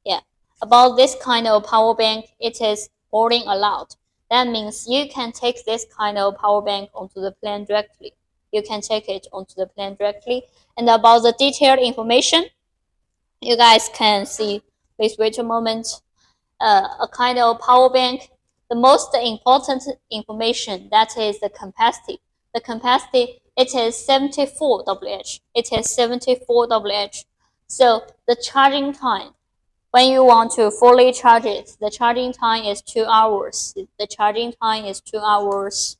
Yeah. About this kind of power bank, it is boarding allowed. That means you can take this kind of power bank onto the plane directly. You can take it onto the plane directly. And about the detailed information, you guys can see. Please wait a moment. A kind of power bank. The most important information, that is the capacity. The capacity, it is 74 Wh. It is 74 Wh. So the charging time, when you want to fully charge it, the charging time is 2 hours. The charging time is 2 hours.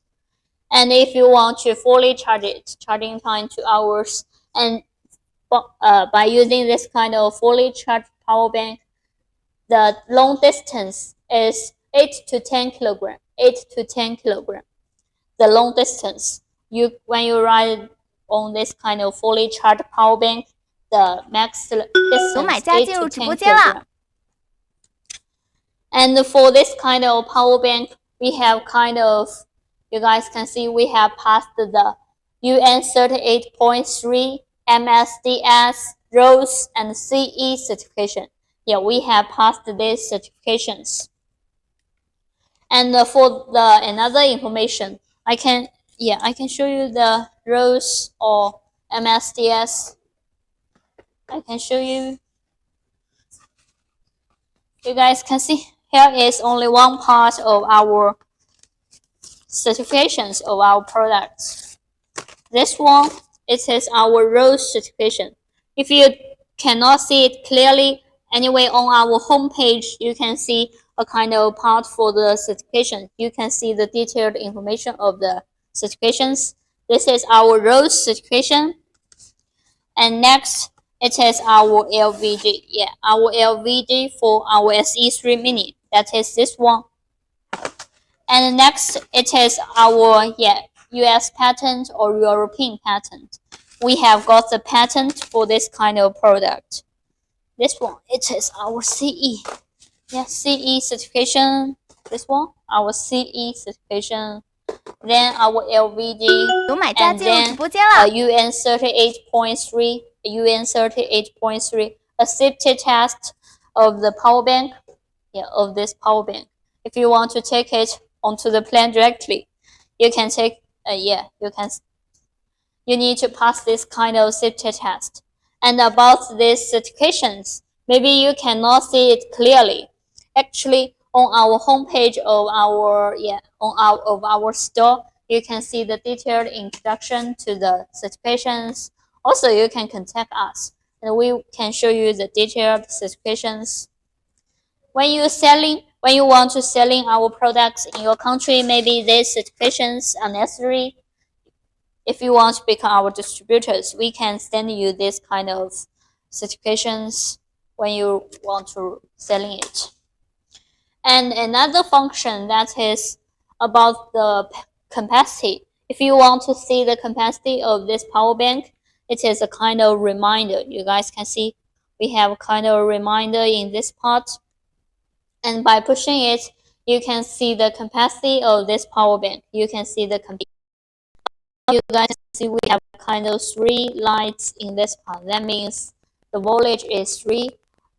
And if you want to fully charge it, charging time 2 hours, and by using this kind of fully charged power bank, the long distance is 8 to 10 kilogram. 8 to 10 kilogram. The long distance. When you ride on this kind of fully charged power bank, the max 有 distance 买家 8进 to 入直播 10 间了。 kilogram. And for this kind of power bank, we have kind of, you guys can see we have passed the UN 38.3 MSDS, ROHS, and CE certification. Yeah, we have passed these certifications. And for the another information, I can show you the ROHS or MSDS. I can show you. You guys can see here is only one part of our certifications of our products. This one, it is our ROHS certification. If you cannot see it clearly, anyway, on our homepage, you can see a kind of part for the certification. You can see the detailed information of the certifications. This is our ROHS certification. And next, it is our LVG. Yeah, our LVG for our SE3 Mini. That is this one. And next, it is our US patent or European patent. We have got the patent for this kind of product. This one, it is our CE. Yeah, CE certification. This one, our CE certification. Then our LVD. 有买家 And 进入 then 直播间了。 UN 38.3, UN 38.3, a safety test of the power bank. Yeah, of this power bank. If you want to take it onto the plane directly, you can take. You need to pass this kind of safety test. And about these certifications, maybe you cannot see it clearly. Actually, on our homepage of our store, you can see the detailed introduction to the certifications. Also, you can contact us, and we can show you the detailed certifications. When you want to selling our products in your country, maybe these certifications are necessary. If you want to become our distributors, we can send you this kind of certifications when you want to selling it. And another function that is about the capacity. If you want to see the capacity of this power bank, it is a kind of reminder. You guys can see we have a kind of reminder in this part. And by pushing it, you can see the capacity of this power bank. You can see the capacity. You guys see we have kind of 3 lights in this part. That means the voltage is 3.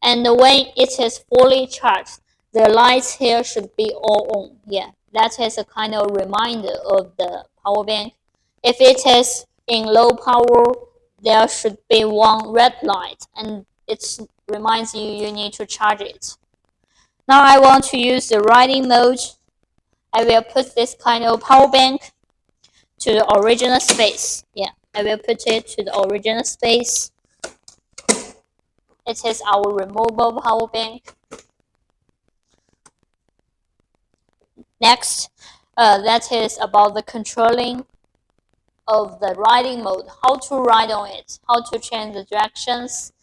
And when it is fully charged, the lights here should be all on. Yeah, that is a kind of reminder of the power bank. If it is in low power, there should be one red light, and it reminds you need to charge it. Now I want to use the riding mode. I will put this kind of power bank to the original space. Yeah, I will put it to the original space. It is our removable power bank. Next, that is about the controlling of the riding mode. How to ride on it, how to change the directions.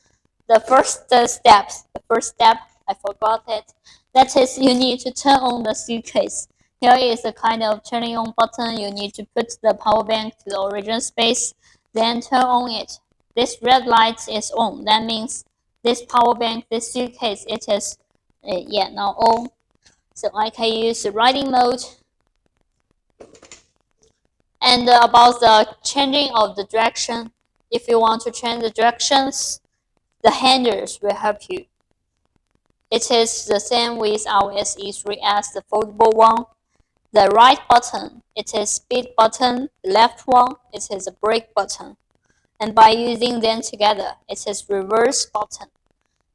The first step, I forgot it. That is, you need to turn on the suitcase. Here is a kind of turning on button. You need to put the power bank to the original space, then turn on it. This red light is on. That means this power bank, this suitcase, it is now on. So I can use the riding mode. And about the changing of the direction, if you want to change the directions, the handles will help you. It is the same with our SE3S, the foldable one. The right button, it is speed button. The left one, it is a brake button. And by using them together, it is reverse button.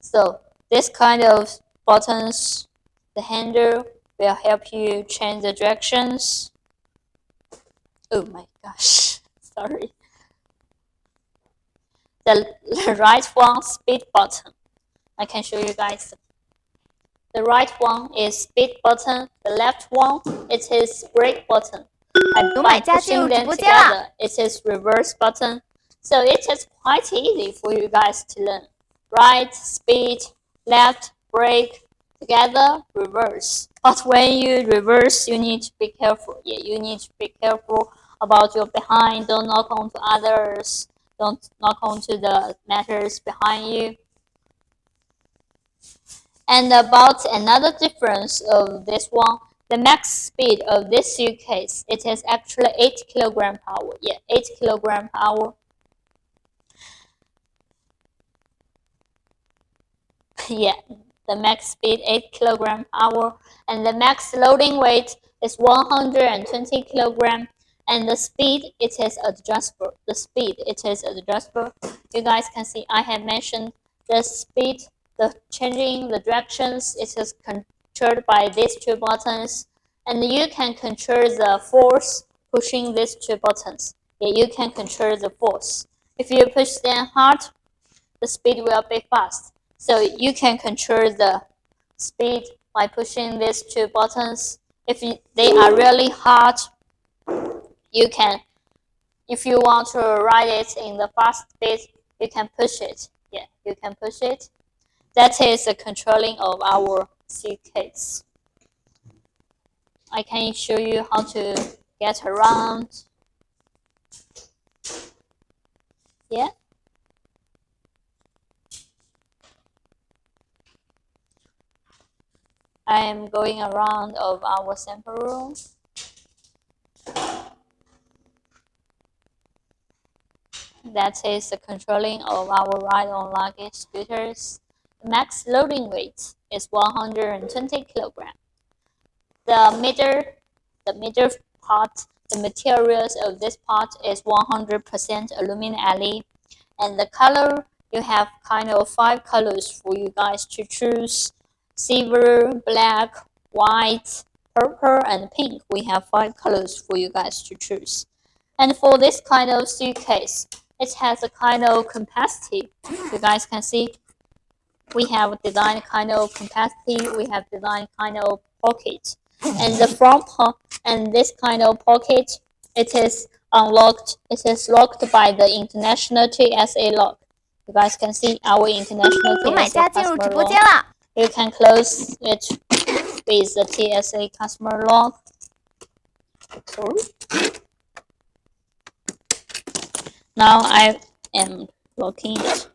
So this kind of buttons, the handle will help you change the directions. Oh my gosh, sorry. The right one, speed button. I can show you guys. The right one is speed button. The left one, it is brake button. by pushing them together, it is reverse button. So it is quite easy for you guys to learn. Right, speed, left, brake, together, reverse. But when you reverse, you need to be careful. Yeah, you need to be careful about your behind. Don't knock onto others. Don't knock onto the matters behind you. And about another difference of this one, the max speed of this suitcase, it is actually 8 kg per hour. Yeah, 8 kg per hour. Yeah, the max speed 8 kg per hour, and the max loading weight is 120 kg, and the speed it is adjustable. The speed it is adjustable. You guys can see I have mentioned the speed, the changing the directions. It is controlled by these two buttons, and you can control the force pushing these two buttons. Yeah, you can control the force. If you push them hard, the speed will be fast. So you can control the speed by pushing these two buttons. If they are really hard, you can, if you want to ride it in the fast speed, you can push it. Yeah, you can push it. That is the controlling of our suitcase. I can show you how to get around. Yeah. I am going around of our sample room. That is the controlling of our ride-on luggage scooters. The max loading weight is 120 kg. The middle part, the materials of this part is 100% aluminum alloy, and the color, you have kind of 5 colors for you guys to choose: silver, black, white, purple, and pink. We have 5 colors for you guys to choose. And for this kind of suitcase, it has a kind of capacity. You guys can see we have designed kind of capacity. We have designed kind of pocket, and the front part and this kind of pocket, it is unlocked. It is locked by the international TSA lock. You guys can see our international TSA customer lock. You can close it with the TSA customer lock. Sorry. Now I am locking it.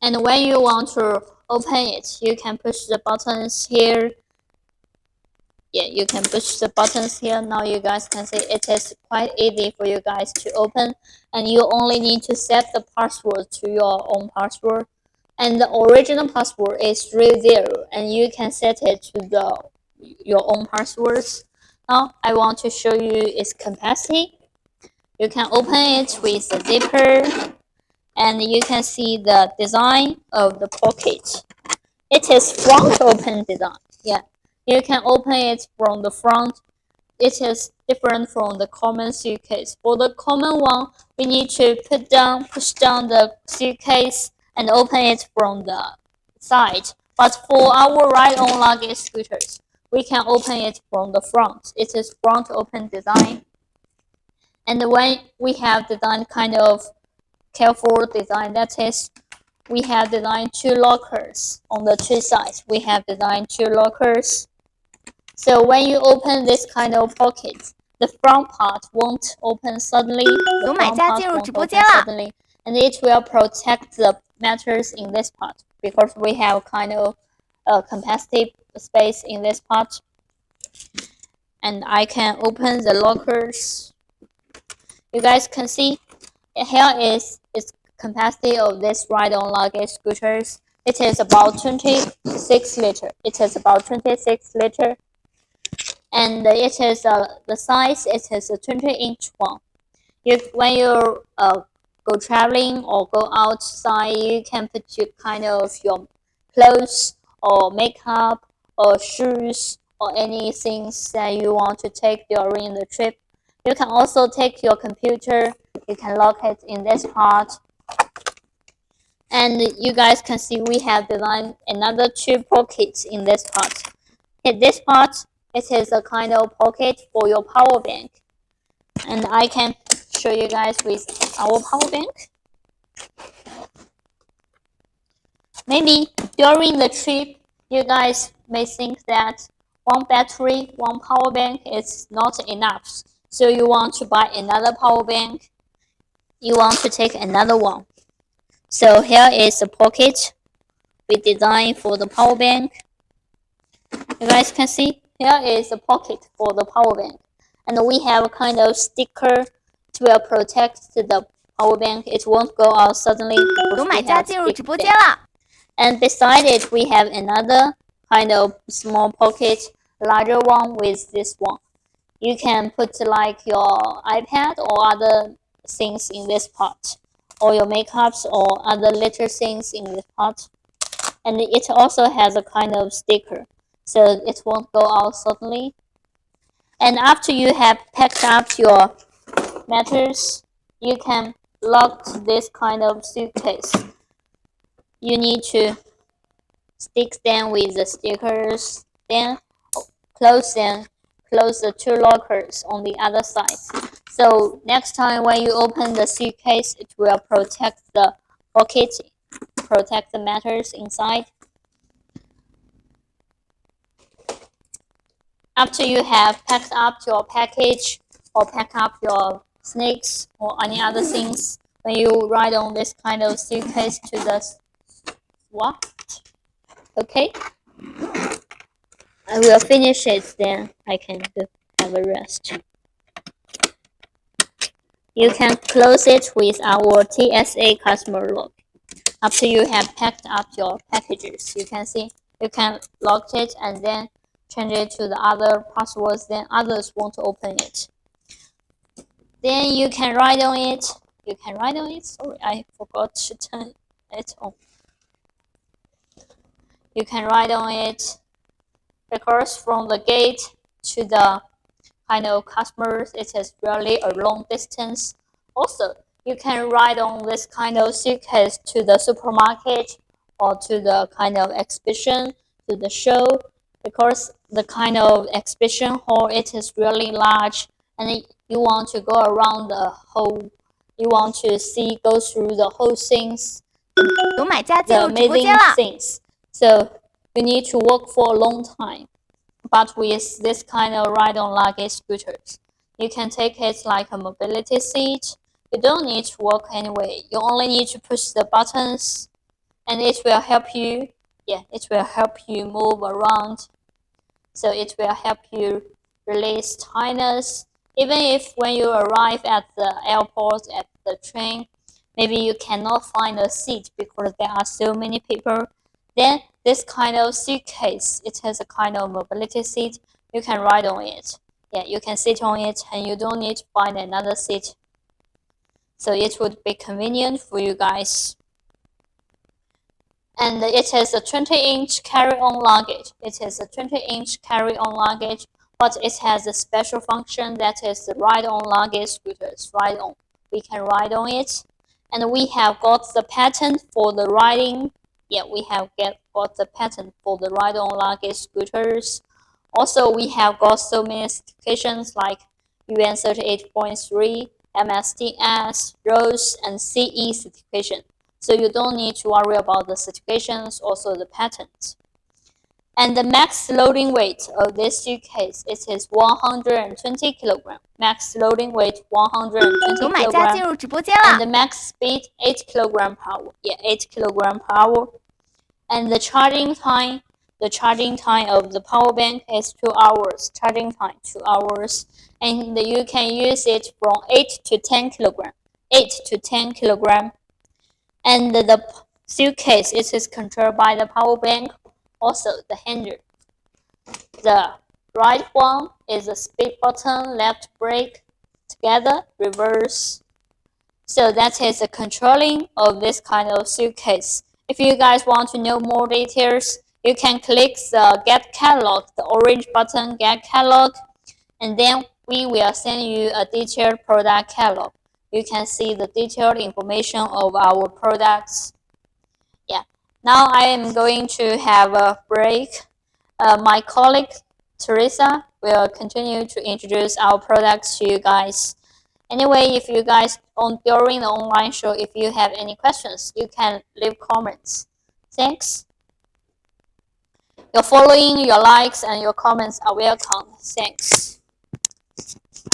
And when you want to open it, you can push the buttons here. Yeah, you can push the buttons here. Now you guys can see it is quite easy for you guys to open, and you only need to set the password to your own password. And the original password is 30, and you can set it to your own passwords. Now I want to show you its capacity. You can open it with the zipper, and you can see the design of the pocket. It is front open design. Yeah, you can open it from the front. It is different from the common suitcase. For the common one, we need to push down the suitcase and open it from the side. But for our ride-on luggage scooters, we can open it from the front. It is front open design. And when we have designed kind of careful design, that is, we have designed 2 lockers on the 2 sides. We have designed 2 lockers. So when you open this kind of pocket, the front part won't open suddenly. The front part won't open suddenly, and it will protect the matters in this part because we have kind of capacity space in this part. And I can open the lockers. You guys can see here is its capacity of this ride-on luggage scooters. It is about 26 liter. It is about 26 liter, and it is the size. It is a 20-inch one. When you go traveling or go outside, you can put your kind of your clothes or makeup or shoes or anything that you want to take during the trip. You can also take your computer. You can lock it in this part. And you guys can see we have designed another 2 pockets in this part. In this part, it is a kind of pocket for your power bank. And I can show you guys with our power bank. Maybe during the trip, you guys may think that one battery, one power bank is not enough. So you want to buy another power bank. You want to take another one. So here is the pocket we designed for the power bank. You guys can see here is the pocket for the power bank. And we have a kind of sticker to protect the power bank. It won't go out suddenly. 有买家进入直播间了。 And beside it, we have another kind of small pocket, larger one with this one. You can put like your iPad or other things in this part, or your makeups or other little things in this part. And it also has a kind of sticker, so it won't go out suddenly. And after you have packed up your matters, you can lock this kind of suitcase. You need to stick them with the stickers, then close the two lockers on the other side. So next time when you open the suitcase, it will protect the pocket, protect the matters inside. After you have packed up your package or pack up your snacks or any other things, when you ride on this kind of suitcase to the what? Okay, I will finish it, then I can go have a rest. You can close it with our TSA customer lock. After you have packed up your packages, you can see you can lock it and then change it to the other passwords, then others won't open it. Then you can write on it. Sorry, I forgot to turn it on. You can write on it because from the gate to the kind of customers, it is really a long distance. Also, you can ride on this kind of suitcase to the supermarket or to the kind of exhibition, to the show, because the kind of exhibition hall, it is really large, and you want to go around the whole, you want to go through the whole things, 有买家进 the 入直播 amazing 间了。 things. So you need to walk for a long time. But with this kind of ride-on luggage scooters, you can take it like a mobility seat. You don't need to walk anyway. You only need to push the buttons, and it will help you. Yeah, it will help you move around. So it will help you release tiredness. Even if when you arrive at the airport, at the train, maybe you cannot find a seat because there are so many people. Then this kind of suitcase, it has a kind of mobility seat. You can ride on it. Yeah, you can sit on it and you don't need to find another seat. So it would be convenient for you guys. And it has a 20-inch carry-on luggage. It is a 20-inch carry-on luggage, but it has a special function that is the ride-on luggage scooters. Ride on. We can ride on it. And we have got the patent for the riding. Yeah, we have got the patent for the ride-on luggage scooters. Also, we have got so many certifications like UN 38.3, MSDS, ROHS, and CE certification. So you don't need to worry about the certifications, also the patents. And the max loading weight of this suitcase, it is 120 kilogram. Max loading weight 120 有买家进 kilogram. 入直播间 And 了。 the max speed 8 kilogram per hour. Yeah, 8 kilogram per hour. And the charging time of the power bank is 2 hours. Charging time 2 hours. And you can use it from 8 to 10 kilogram. 8 to 10 kilogram. And the suitcase, it is controlled by the power bank, also the handle. The right one is the speed button, left brake, together, reverse. So that is the controlling of this kind of suitcase. If you guys want to know more details, you can click the Get Catalog, the orange button, Get Catalog, and then we will send you a detailed product catalog. You can see the detailed information of our products. Yeah. Now I am going to have a break. My colleague Teresa will continue to introduce our products to you guys. Anyway, if you guys during the online show, if you have any questions, you can leave comments. Thanks. Your following, your likes, and your comments are welcome. Thanks.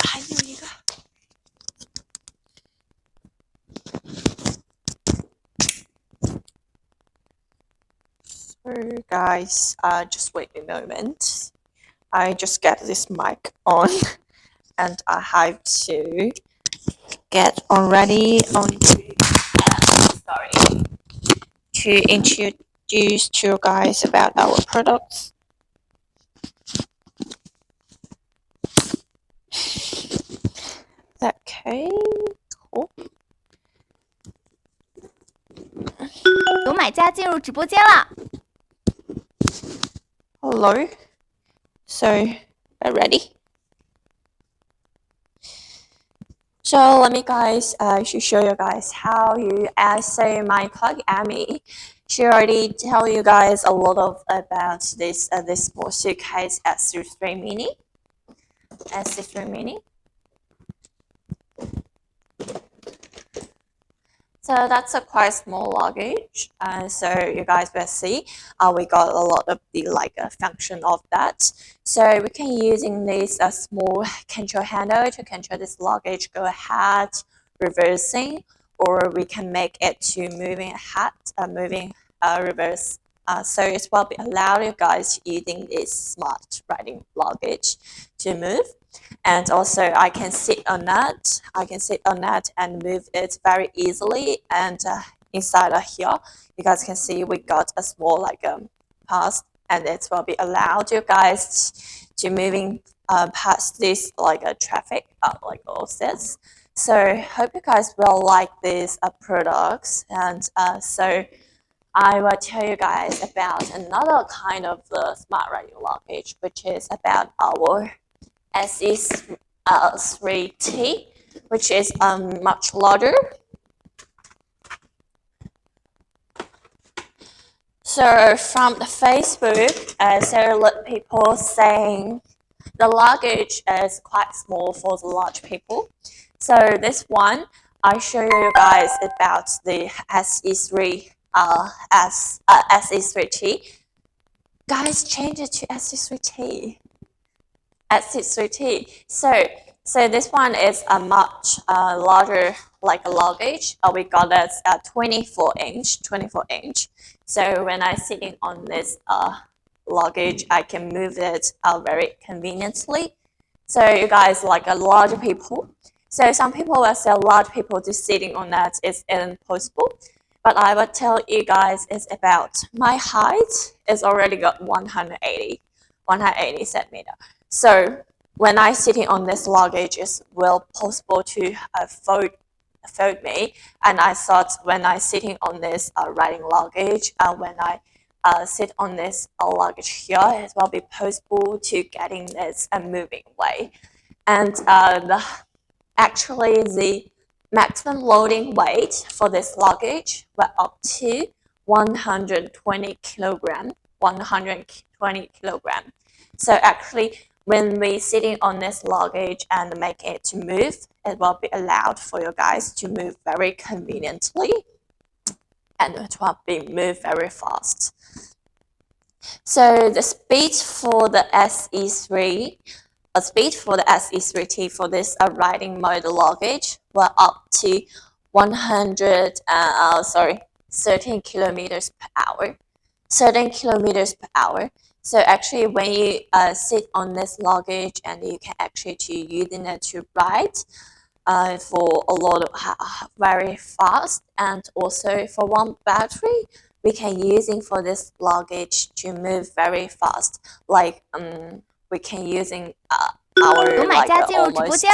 还有一个。So guys, just wait a moment. I just get this mic on, and I have to get on ready to introduce to you guys about our products. Okay, cool. 有买家进入直播间了。 Hello. So, ready? So let me guys show you guys how you so my colleague Amy, she already tell you guys a lot of about this small suitcase S3 Mini. S3 Mini. So that's a quite small luggage. So you guys will see, we got a lot of the function of that. So we can using this small control handle to control this luggage go ahead, reversing, or we can make it to moving ahead, moving reverse. So it will be allow you guys using this smart riding luggage to move. And also I can sit on that. I can sit on that and move it very easily. And inside of here, you guys can see we got a small pass, and it will be allowed you guys to moving past this traffic all this. So hope you guys will like these products. And so I will tell you guys about another kind of smart riding luggage, which is about our SE3T, which is much larger. So from the Facebook, several people saying the luggage is quite small for the large people. So this one, I show you guys about the SE3T. Guys, change it to SE3T. SE3T. So this one is a much larger a luggage. We got it at 24 inch. So when I'm sitting on this luggage, I can move it very conveniently. So you guys a larger people. So some people will say large people just sitting on that is impossible. But I will tell you guys it's about my height is already got 180 centimeter. So when I sitting on this luggage, it's well possible to fold me. And I thought when I sitting on this riding luggage, when I sit on this luggage here, it will be possible to getting this moving way. And actually the maximum loading weight for this luggage were up to 120 kilogram. So actually, when we sitting on this luggage and make it to move, it will be allowed for you guys to move very conveniently, and it will be move very fast. So the speed for the SE3T for this riding mode luggage were up to 13 kilometers per hour. 13 kilometers per hour. So actually, when you sit on this luggage, and you can actually using it to ride for a lot of very fast, and also for one battery, we can using for this luggage to move very fast. We can using our almost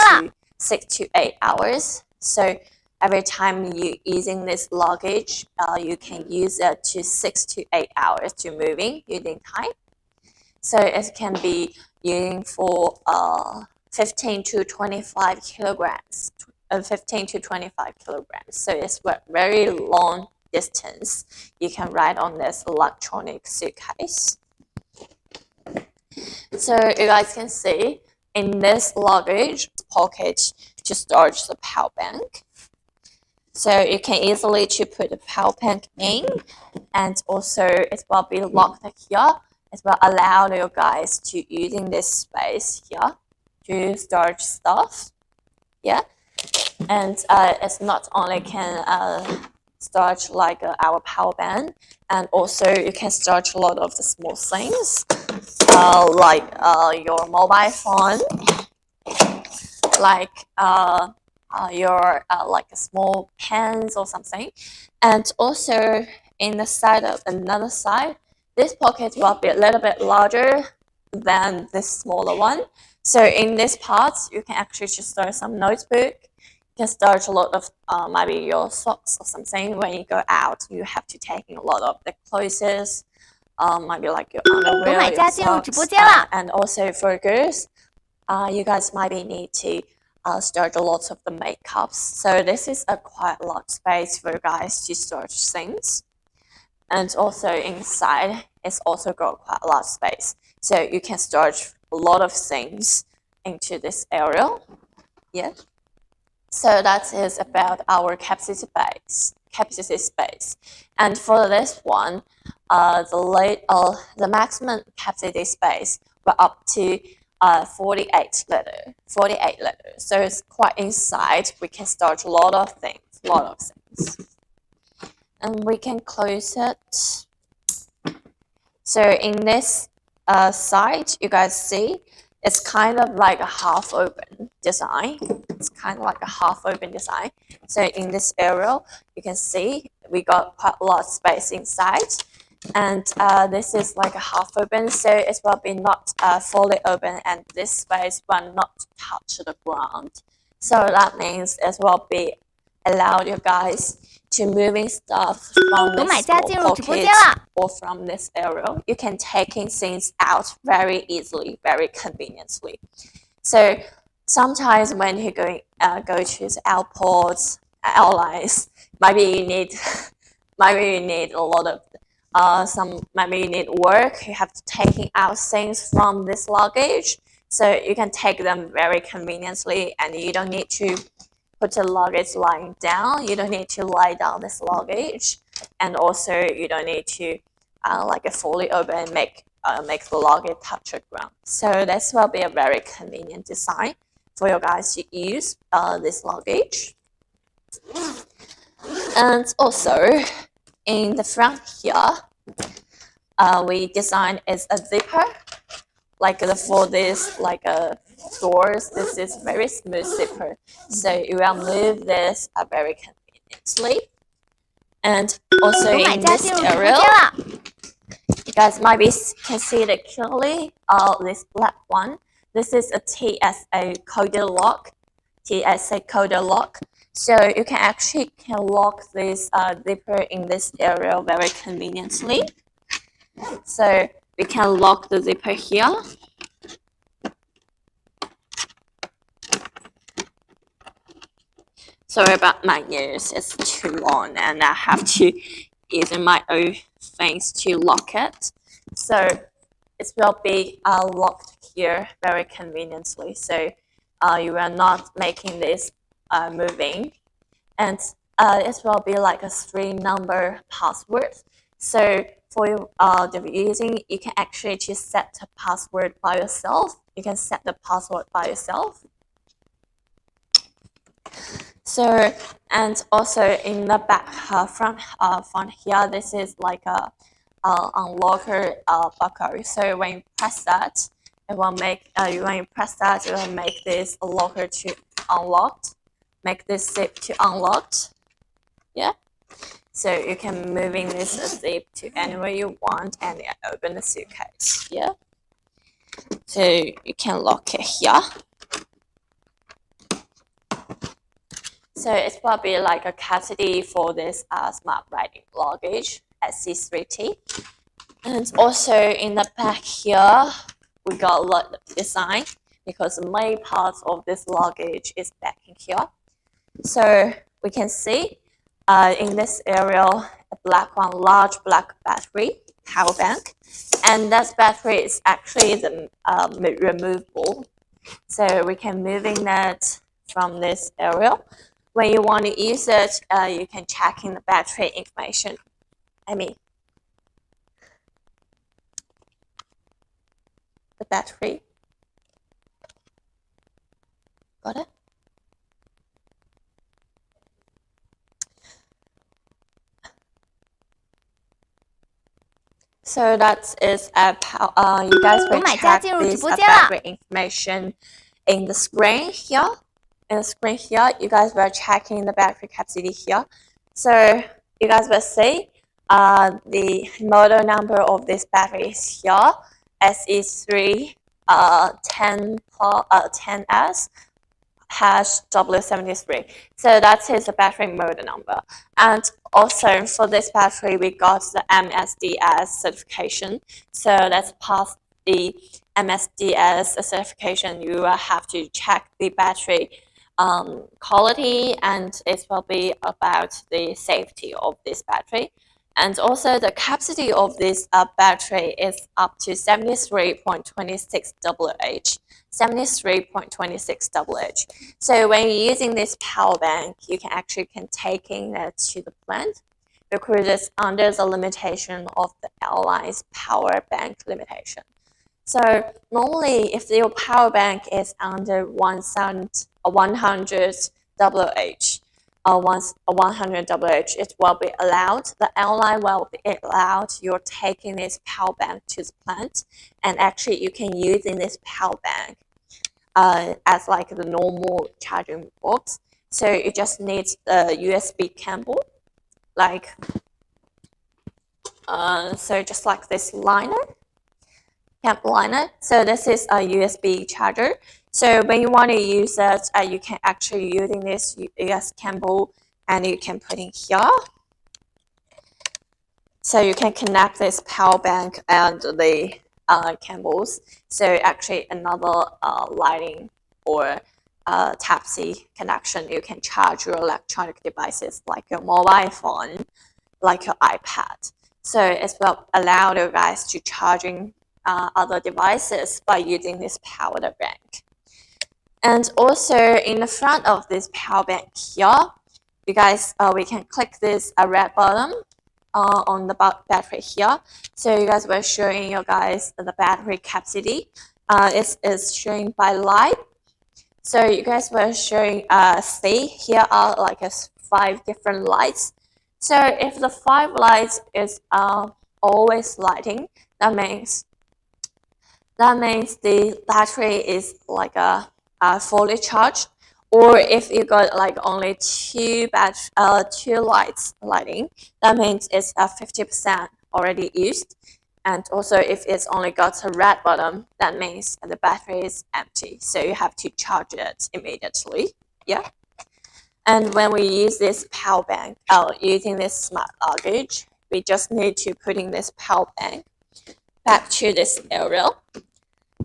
6 to 8 hours. So every time you using this luggage, you can use it to 6 to 8 hours to moving using time. So it can be using for 15 to 25 kilograms. 15 to 25 kilograms. So it's very long distance you can ride on this electronic suitcase. So you guys can see in this luggage pocket to storage the power bank. So you can easily to put the power bank in, and also it will be locked here. It will allow you guys to using this space here to storage stuff. Yeah, and it's not only can storage like our power bank, and also you can storage a lot of the small things like your mobile phone, like your like a small pens or something. And also in the side of another side, this pocket will be a little bit larger than this smaller one. So in this part, you can actually just store some notebook. You can storage a lot of maybe your socks or something. When you go out, you have to take in a lot of the clothes, maybe like your underwear, 罗买家 your 进入直播 socks, 间了。 and also for girls, you guys maybe need to storage a lot of the makeups. So this is a quite large space for you guys to storage things. And also inside, it's also got quite a large space. So you can storage a lot of things into this area. Yeah. So that is about our capacity space. And for this one, the maximum capacity space were up to 48 liters. So it's quite inside. We can storage a lot of things. And we can close it. So in this side, you guys see, it's kind of like a half open design. So in this area, you can see we got quite a lot of space inside. And this is like a half open, so it will be not fully open, and this space will not touch the ground. So that means it will be allow you guys to moving stuff from 罗买 this 家 small 进入直播间 pocket 了。 or from this area. You can taking things out very easily, very conveniently. So sometimes when you go to the airports, airlines, maybe you need a lot of maybe you need work. You have to taking out things from this luggage, so you can take them very conveniently, and you don't need to put the luggage lying down. You don't need to lie down this luggage, and also you don't need to like a fully open make the luggage touch the ground. So this will be a very convenient design for you guys to use this luggage. And also in the front here, we designed is a zipper, like for this doors. This is very smooth zipper, so you will move this very conveniently. And also 罗买 in 家 this 进入直播 area, 间了。 you guys maybe can see it clearly. This black one. This is a TSA coded lock. So you can actually lock this zipper in this area very conveniently. So we can lock the zipper here. Sorry about my ears, it's too long and I have to use my own things to lock it. So it will be locked here very conveniently. So you are not making this moving. And it will be like a 3-number password. So for the using, you can actually just set the password by yourself. You can set the password by yourself. So, and also in the back front here, this is like a unlocker buckle. So when you press that, it will make it will make this locker to unlocked, make this zip to unlocked. Yeah. So you can moving this zip to anywhere you want and open the suitcase. Yeah. So you can lock it here. So it's probably like a capacity for this smart riding luggage SC3T. And also in the back here, we got a lot of design because the main part of this luggage is back in here. So we can see in this area, a black one, large black battery power bank. And that battery is actually the removable. So we can moving that from this area. When you want to use it, you can check in the battery information. The battery. Got it? So that is you guys will check this battery information in the screen here. In the screen here, you guys were checking the battery capacity here. So you guys will see the model number of this battery is here, SE3 10S #W73. So that is the battery model number. And also for this battery, we got the MSDS certification. So that's past the MSDS certification. You will have to check the battery quality, and it will be about the safety of this battery. And also the capacity of this battery is up to 73.26 WH. 73.26 WH. So when you're using this power bank, you can actually taking it to the plant because it's under the limitation of the airline's power bank limitation. So normally, if your power bank is under 100 WH, 100 WH, it will be allowed. The airline will be allowed you're taking this power bank to the plant, and actually you can use in this power bank as like the normal charging box. So you just need a USB cable, like so just like this cable liner. So this is a USB charger. So when you want to use it, you can actually using this USB cable, and you can put in here. So you can connect this power bank and the cables. So actually another lighting or Type-C connection, you can charge your electronic devices like your mobile phone, like your iPad. So it will allow you guys to charging other devices by using this power bank. And also in the front of this power bank here, you guys, we can click this red button on the battery here. So you guys were showing you guys the battery capacity. It is showing by light. So you guys were showing, see here are like 5 different lights. So if the 5 lights is always lighting, that means the battery is like fully charged. Or if you got like only 2 lights lighting, that means it's 50% already used. And also if it's only got a red button, that means the battery is empty. So you have to charge it immediately. Yeah. And when we use this power bank, using this smart luggage, we just need to put in this power bank back to this area.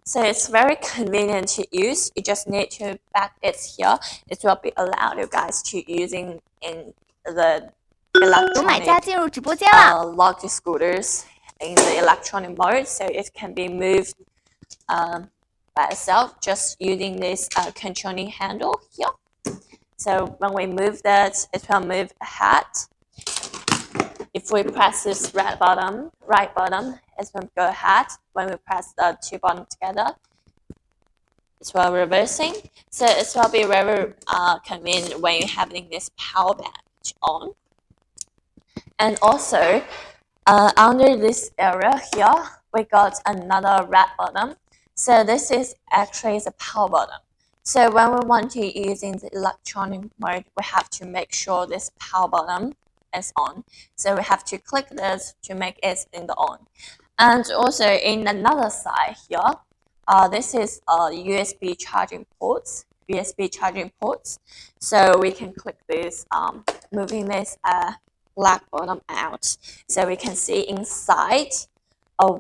So it's very convenient to use. You just need to back it here. It will be allowed you guys to using in the electronic luggage scooters in the electronic mode. So it can be moved by itself just using this controlling handle here. So when we move that, it will move ahead. If we press this right button, it will go ahead. When we press the 2 buttons together, it will reversing. So it will be very convenient when you're having this power bank on. And also, under this area here, we got another red button. So this is actually the power button. So when we want to use in the electronic mode, we have to make sure this power button is on. So we have to click this to make it in the on. And also in another side here, this is USB charging ports. So we can click this, moving this black bottom out. So we can see inside,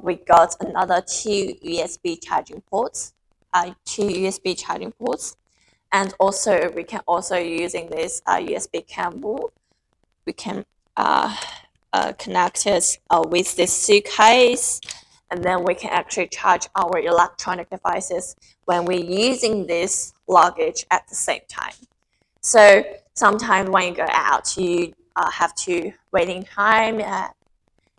we got another 2 USB charging ports. And also we can also using this USB cable. We can connect it with this suitcase, and then we can actually charge our electronic devices when we're using this luggage at the same time. So sometimes when you go out, you have to waiting time.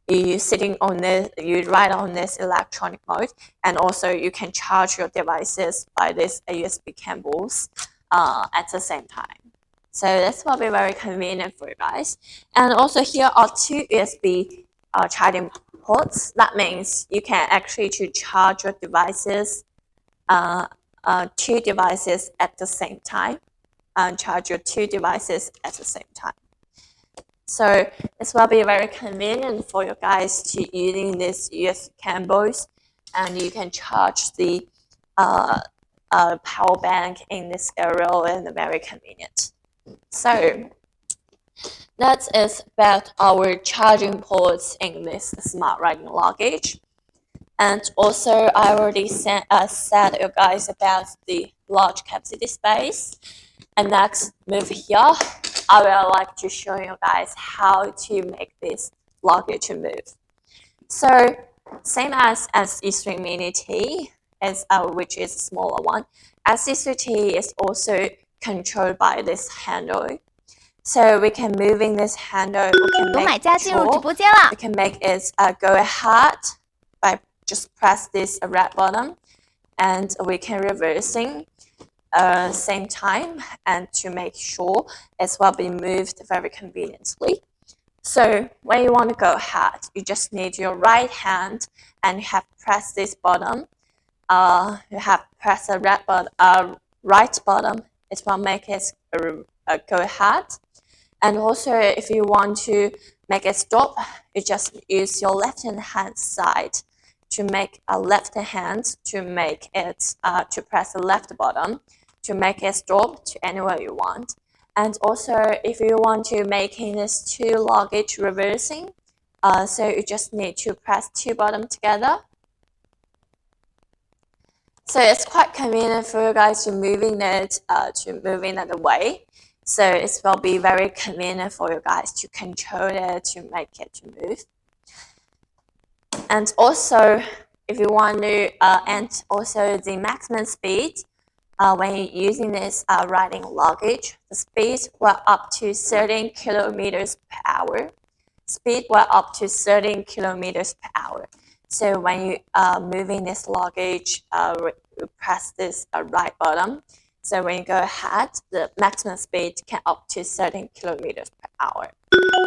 You sitting on this, you ride on this electronic mode, and also you can charge your devices by this USB cables at the same time. So this will be very convenient for you guys. And also here are two USB charging ports. That means you can actually to charge your devices, two devices at the same time, and charge your two devices at the same time. So this will be very convenient for you guys to using this USB cables, and you can charge the power bank in this area, and very convenient. So that is about our charging ports in this smart riding luggage. And also I already said you guys about the large capacity space. And next move here, I would like to show you guys how to make this luggage move. So same as E3 Mini T, which is a smaller one, S3T is also controlled by this handle. So we can moving this handle, we can 有 make 买家进入直 control, 播间了 we。can make it go ahead by just press this red button, and we can reversing same time, and to make sure it will be moved very conveniently. So when you want to go ahead, you just need your right hand and you have pressed this button. You have pressed the right button. It will make it go ahead. And also, if you want to make it stop, you just use your left hand side to make a left hand to make it to press the left button to make it stop to anywhere you want. And also, if you want to making this two luggage reversing, so you just need to press two buttons together. So it's quite convenient for you guys to moving it away. So it will be very convenient for you guys to control it, to make it to move. And also, if you want to, and also the maximum speed, when you're using this riding luggage, the speed will up to 13 kilometers per hour. Speed will up to 13 kilometers per hour. So when you moving this luggage, press this right button. So when you go ahead, the maximum speed can up to 13 kilometers per hour.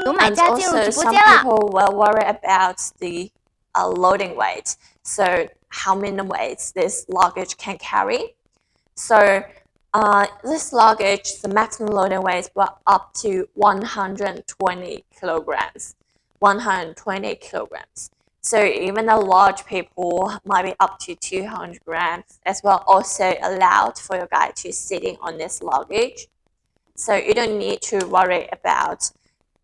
有买 And 家进入 also, 直播 some 间了。 people will worry about the loading weight. So how many weights this luggage can carry. So this luggage, the maximum loading weight will up to 120 kilograms. 120 kilograms. So even the large people might be up to 200 grams as well, also allowed for your guy to sitting on this luggage. So you don't need to worry about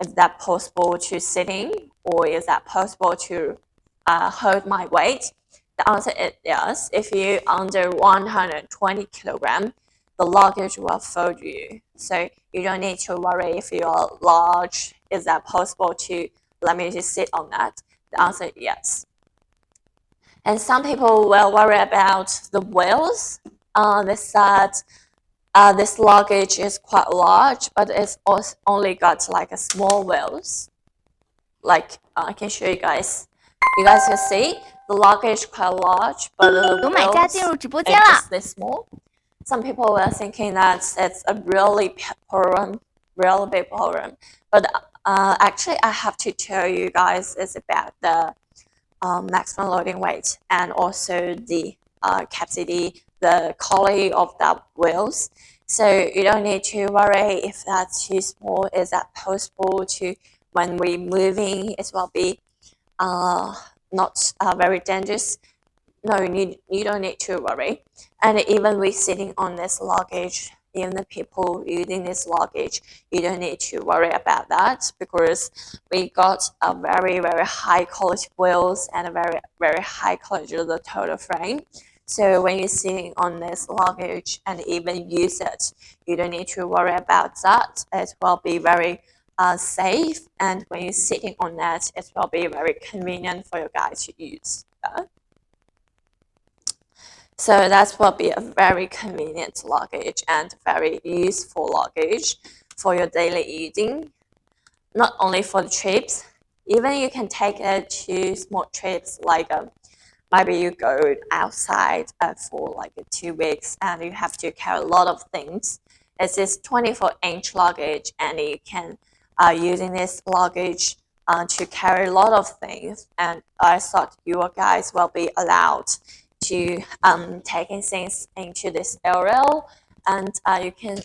is that possible to sitting, or is that possible to hold my weight. The answer is yes. If you under 120 kilograms, the luggage will fold you. So you don't need to worry if you're large, is that possible to let me just sit on that. The answer is yes. And some people will worry about the wheels. They said this luggage is quite large, but it's also only got like a small wheels. Like I can show you guys. You guys can see the luggage quite large, but the 有买家 wheels 进入直播 is 间了。 just this small. Some people were thinking that it's a really big problem, but actually, I have to tell you guys it's about the maximum loading weight and also the capacity, the quality of the wheels. So you don't need to worry if that's too small. Is that possible to when we're moving? It will be not very dangerous. No, you don't need to worry. And even we're sitting on this luggage, even the people using this luggage, you don't need to worry about that because we got a very, very high quality wheels and a very, very high quality of the total frame. So when you're sitting on this luggage and even use it, you don't need to worry about that. It will be very safe, and when you're sitting on that, it will be very convenient for you guys to use. that. So that will be a very convenient luggage and very useful luggage for your daily using. Not only for the trips, even you can take it to small trips like maybe you go outside for like 2 weeks and you have to carry a lot of things. It's this 24-inch luggage and you can using this luggage to carry a lot of things. And I thought you guys will be allowed to taking things into this area, and you can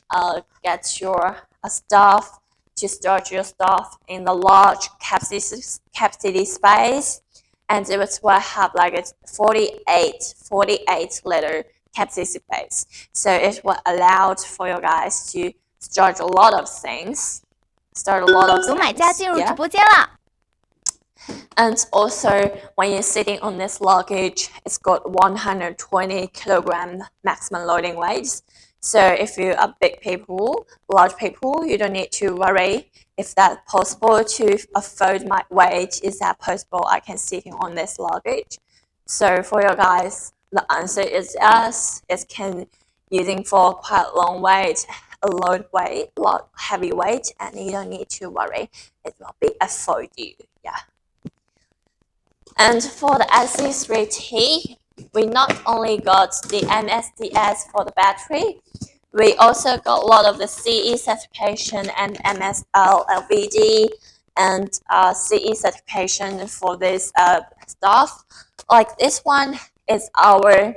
get your stuff to store your stuff in the large capacity space, and it will have like a 48 liter capacity space. So it will allow for you guys to store a lot of things. 有买家进入直播间了。And also, when you're sitting on this luggage, it's got 120 kilogram maximum loading weight. So if you are big people, large people, you don't need to worry if that's possible to afford my weight. Is that possible? I can sit on this luggage. So for you guys, the answer is yes. It can using for quite long weight, a load weight, heavy weight, and you don't need to worry. It will be afford you. Yeah. And for the SC3T, we not only got the MSDS for the battery, we also got a lot of the CE certification and MSL LVD and CE certification for this stuff. Like this one is our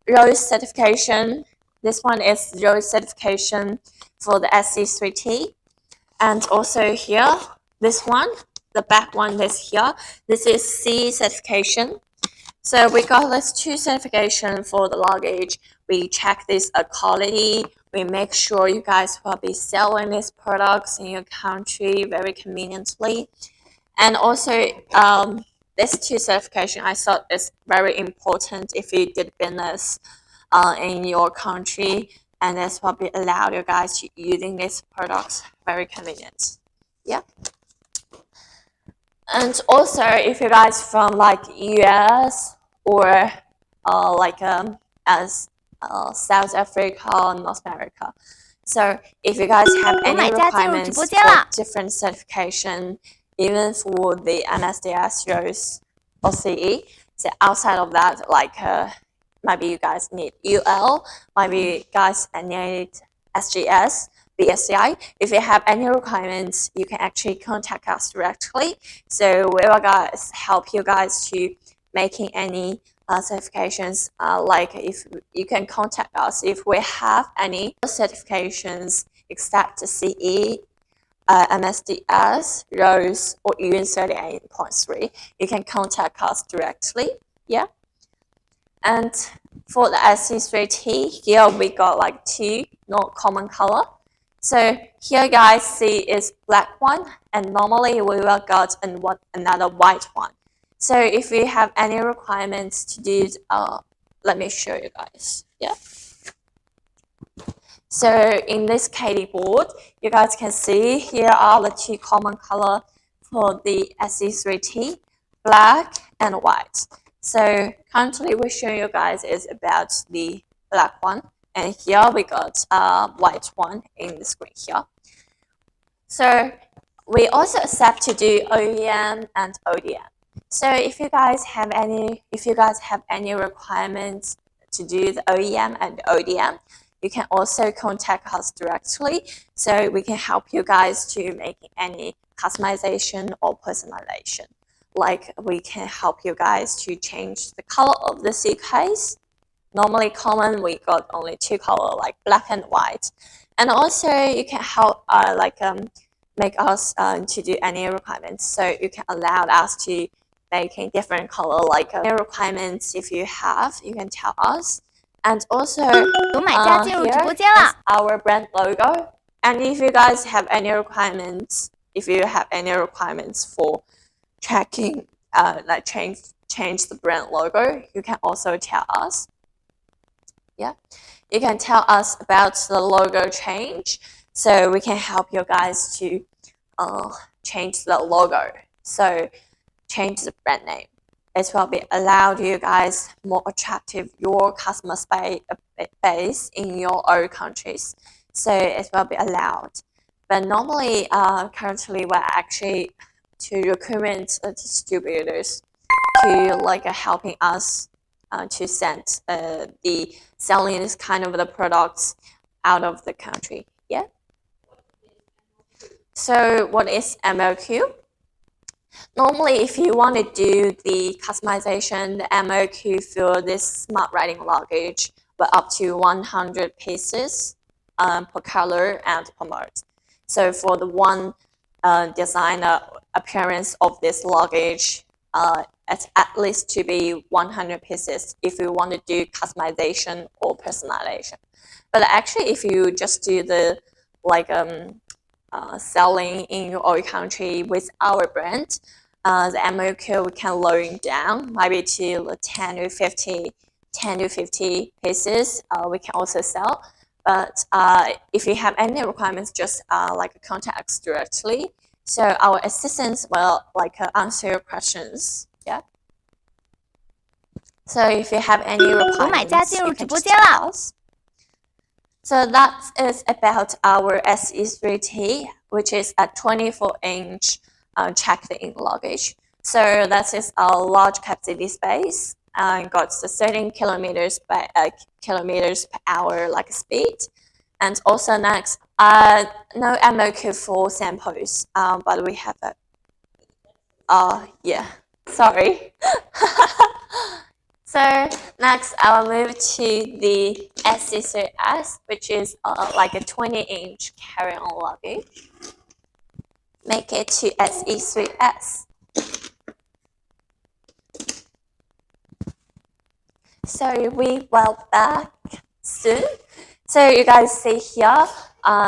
ROHS certification. This one is ROHS certification for the SC3T. And also here, this one, the back one is here. This is CE certification. So we got these 2 certification for the luggage. We check this quality. We make sure you guys will be selling these products in your country very conveniently. And also, these 2 certification I thought is very important if you did business in your country, and this will be allow you guys to using these products very convenient. Yeah. And also, if you guys from like US or as South Africa, North America, so if you guys have any requirements for different certification, even for the MSDS, ROHS, or CE, so outside of that, like maybe you guys need UL, maybe you guys need SGS, BSCI. If you have any requirements, you can actually contact us directly. So we will guys help you guys to making any certifications. Like if you can contact us if we have any certifications except CE, MSDS, ROHS, or even 38.3, you can contact us directly. Yeah. And for the SC3T, here we got like 2 not common color. So here guys see is black one, and normally we will got another white one. So if you have any requirements to do, let me show you guys. Yeah. So in this KD board, you guys can see here are the 2 common color for the SC3T, black and white. So currently we show you guys is about the black one, and here we got white one in the screen here. So we also accept to do OEM and ODM. So if you guys have any requirements to do the OEM and ODM, you can also contact us directly, so we can help you guys to make any customization or personalization. Like we can help you guys to change the color of the suitcase. Normally common, we got only 2 color, like black and white. And also you can help make us to do any requirements. So you can allow us to making different color, like any requirements if you have, you can tell us. And also here is our brand logo. And if you guys have any requirements, for checking, like change the brand logo, you can also tell us. Yeah, you can tell us about the logo change, so we can help you guys to change the logo. So change the brand name. it will be allowed you guys more attractive your customer base in your own countries. So it will be allowed. But normally, currently, we're actually to recruit distributors to like helping us to send the selling this kind of the products out of the country. Yeah. So what is MOQ? Normally, if you want to do the customization, the MOQ for this smart riding luggage, but up to 100 pieces per color and per mode. So for the one designer appearance of this luggage, it's at least to be 100 pieces if you want to do customization or personalization. But actually, if you just do the like selling in your own country with our brand, the MOQ we can lower it down maybe to 10 to 50 pieces. We can also sell. But if you have any requirements, just like contact us directly. So our assistants will like answer your questions. Yeah. So if you have any requirements, you can just tell us. So that is about our SE3T, which is a 24-inch checked-in luggage. So that is a large capacity space. Got the 13 kilometers per hour like speed. And also next, no MOQ for samples, but we have a, yeah, sorry. So next, I'll move to the SE3S, which is like a 20-inch carry-on luggage. Make it to SE3S. So we will back soon. So you guys see here,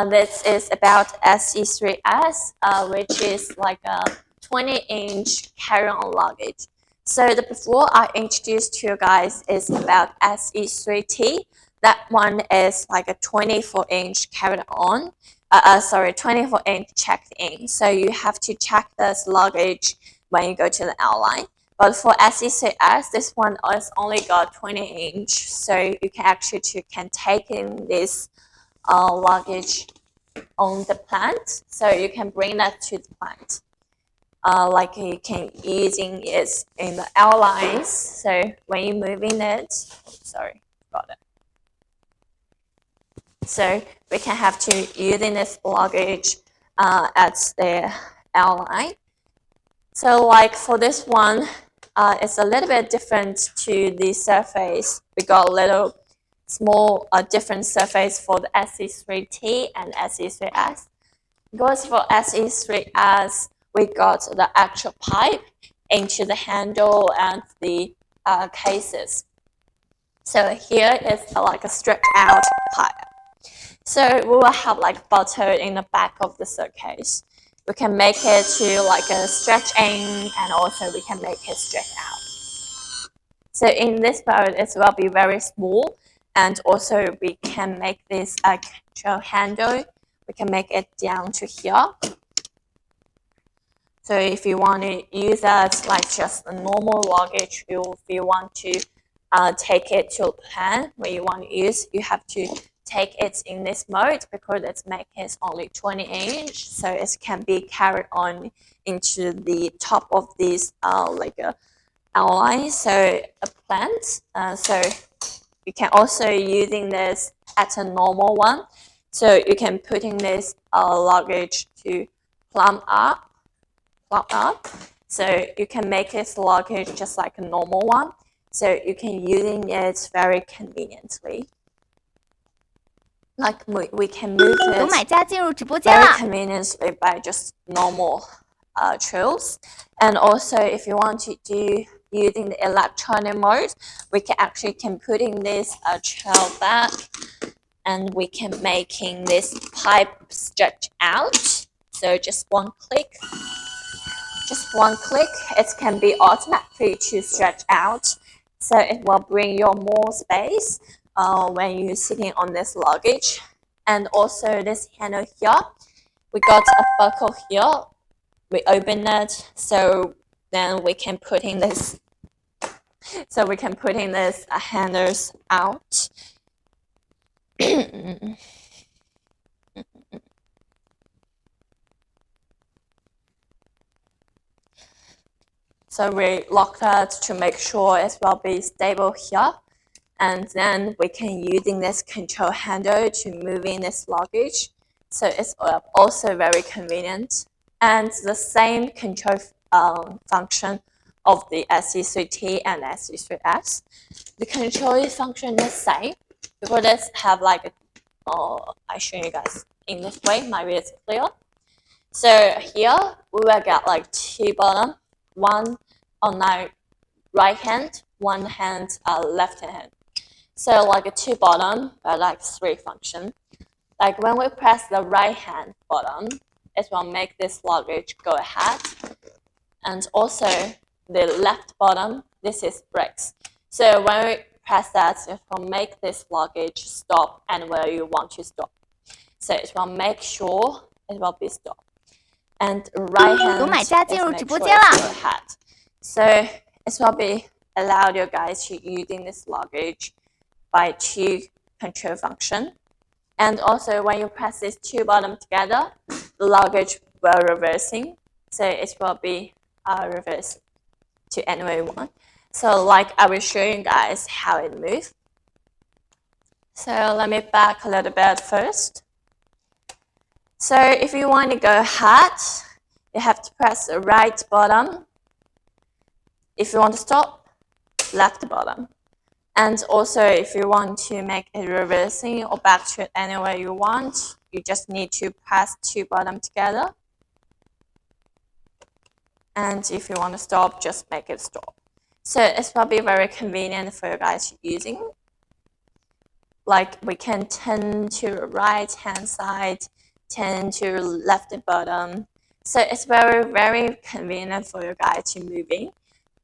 this is about SE3S, which is like a 20-inch carry-on luggage. So the before I introduced to you guys is about SE3T. That one is like a 24-inch carried on. 24-inch checked in. So you have to check this luggage when you go to the airline. But for SE3S, this one is only got 20-inch. So you can actually take in this luggage on the plant. So you can bring that to the plant. Like you can using it in the airlines. So when you're moving it, sorry, got it. So we can have to using this luggage at the airline. So like for this one, it's a little bit different to the surface. We got a little small different surface for the SE3T and SE3S. Because for SE3S, we got the actual pipe into the handle and the cases. So here is like a stretched out pipe. So we will have like button in the back of the suitcase. We can make it to like a stretch in, and also we can make it stretch out. So in this mode, it will be very small, and also we can make this actual handle. We can make it down to here. So if you want to use it like just a normal luggage, if you want to take it to a plan where you want to use, you have to take it in this mode because it's make it only 20-inch, so it can be carried on into the top of this like a outline, so a plant. So you can also using this at a normal one. So you can put in this luggage to plump up. So you can make this luggage just like a normal one. So you can using it very conveniently. Like we can move it 有买家进入直播间 very 啦！ conveniently by just normal tools. And also if you want to do using the electronic mode, we can actually put in this trail back, and we can making this pipe stretch out. So just one click, it can be automatically to stretch out. So it will bring you more space when you're sitting on this luggage. And also this handle here, we got a buckle here. We open it, so then we can put in this So we can put in this handles out. So we lock that to make sure it will be stable here. And then we can using this control handle to move in this luggage. So it's also very convenient. And the same control function of the SC3T and SC3S. The control function is same. Because this have like I show you guys in this way, maybe it's clear. So here we will get like two bottom, one on my right hand, one hand left hand. So like a two bottom, but like three function. Like when we press the right hand bottom, it will make this luggage go ahead. And also the left bottom, this is brakes. So when we press that, it will make this luggage stop and where you want to stop. So it will make sure it will be stopped. And right hand 有买家进入 is 直 make 播 sure 间 it's 啦 go ahead. So it will be allow you guys to using this luggage by two control function. And also when you press these two bottom together, the luggage will reversing. So it will be reverse to any way you want. So like I will show you guys how it moves. So let me back a little bit first. So if you want to go ahead, you have to press the right bottom. If you want to stop, left bottom. And also if you want to make it reversing or back to it any way you want, you just need to press two bottom together. And if you want to stop, just make it stop. So it's probably very convenient for you guys using. Like we can turn to the right hand side, turn to left bottom. So it's very, very convenient for you guys to moving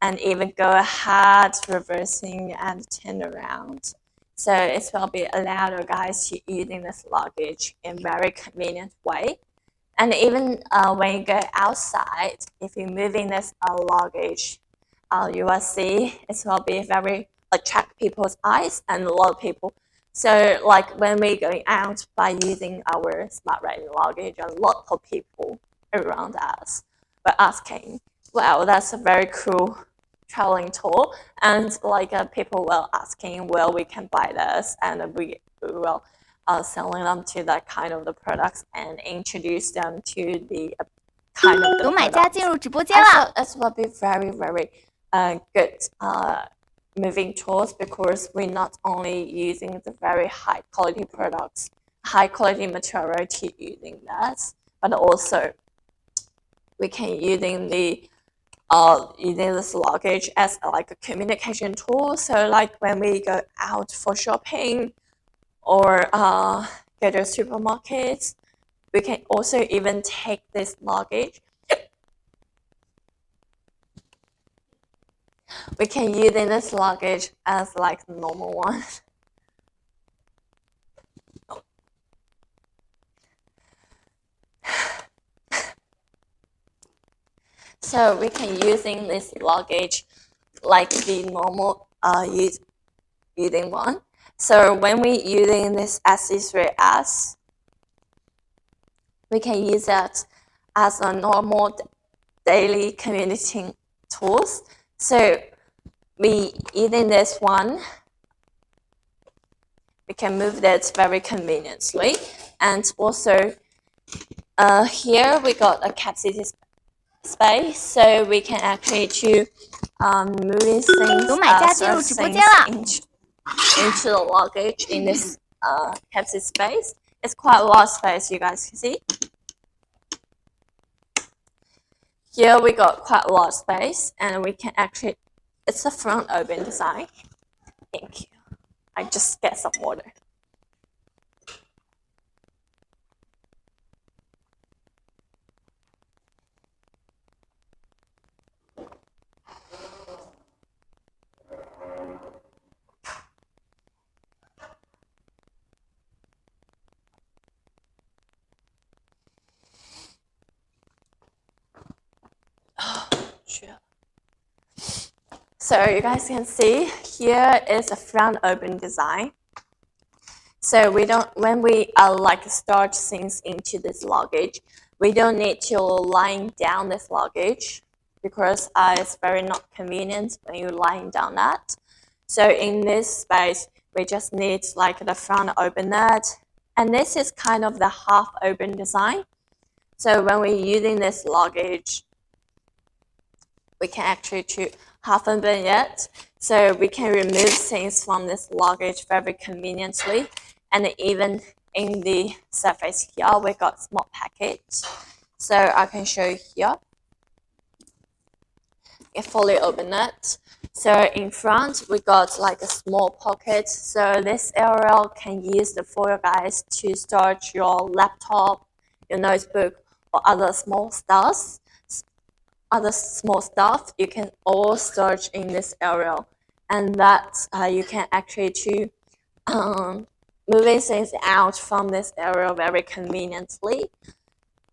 and even go ahead, reversing and turn around. So it will be allow you guys to using this luggage in very convenient way. And even when you go outside, if you're moving this luggage, you will see it will be very attract people's eyes and a lot of people. So like when we're going out by using our smart riding luggage, a lot of people around us were asking, wow, that's a very cool traveling tool. And like people were asking, well, we can buy this and we will selling them to that kind of the products and introduce them to the kind of the 有买家 products. 进入直播 I 间啦 thought that will be very, very good moving tools because we're not only using the very high quality products, high quality material to using that, but also we can using the using this luggage as like a communication tool. So like when we go out for shopping or go to supermarkets, we can also even take this luggage. We can use this luggage as like the normal one. So we can using this luggage like the normal using one. So when we using this SC3S, we can use that as a normal daily communicating tools. So we using this one, we can move that very conveniently. And also here we got a capacity space, so we can actually to moving things, 有买家进入 throw 直播 things 间啦 into the luggage in this capacity space. It's quite a lot of space, you guys can see. Here we got quite a lot of space and we can actually, it's a front open design. Thank you. I just get some water. So you guys can see here is a front open design. So when we like start things into this luggage, we don't need to line down this luggage because it's very not convenient when you lying down that. So in this space, we just need like the front open that, and this is kind of the half open design. So when we're using this luggage, we can actually choose half open it. So we can remove things from this luggage very conveniently. And even in the surface here, we got small packets. So I can show you here. You fully open it. So in front, we got like a small pocket. So this area can use for you guys to store your laptop, your notebook, or other small stuff. You can all store in this area, and that you can actually moving things out from this area very conveniently.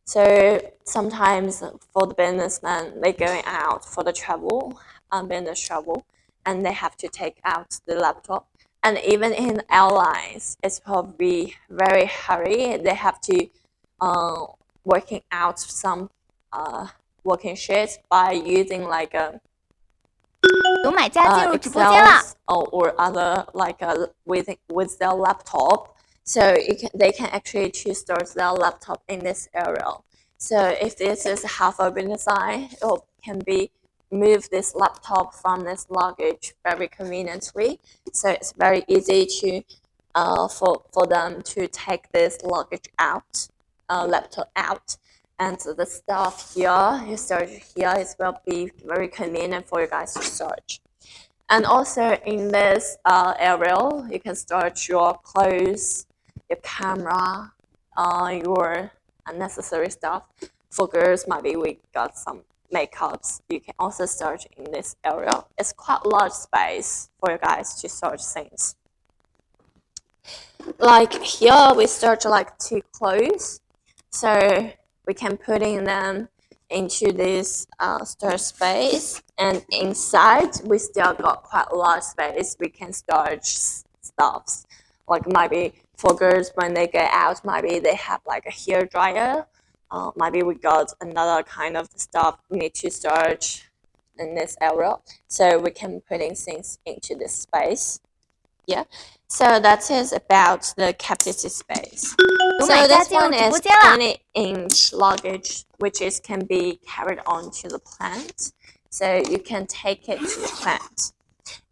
So sometimes for the businessmen, they're going out for the travel, business travel, and they have to take out the laptop. And even in airlines, it's probably very hurry. They have to working out some working sheets by using like a 有买家进入直播间啦！ or other like with their laptop, so they can actually store their laptop in this area. So if this is a half open design, it can be move this laptop from this luggage very conveniently. So it's very easy to for them to take this luggage out, laptop out. And the stuff here, you search here, it will be very convenient for you guys to search. And also in this area, you can store your clothes, your camera, your unnecessary stuff. For girls, maybe we got some makeups. You can also search in this area. It's quite a large space for you guys to search things. Like here, we search like 2 clothes. So we can put in them into this store space, and inside we still got quite a large space. We can store stuffs, like maybe for girls when they go out, maybe they have like a hair dryer. Maybe we got another kind of stuff we need to store in this area, so we can put in things into this space. Yeah, so that is about the capacity space. So this one is 20-inch luggage, which can be carried on to the plant. So you can take it to the plant.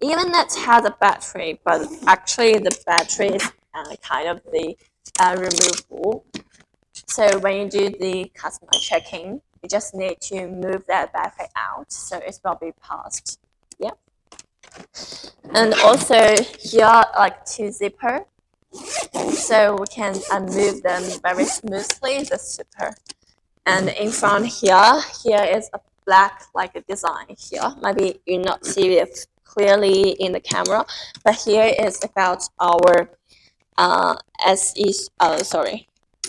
Even that has a battery, but actually the battery is kind of the removable. So when you do the customer checking, you just need to move that battery out, so it will be passed. Yeah. And also here, like 2 zipper. So we can move them very smoothly, the zipper. And in front here is a black like a design here. Maybe you not see it clearly in the camera, but here is about our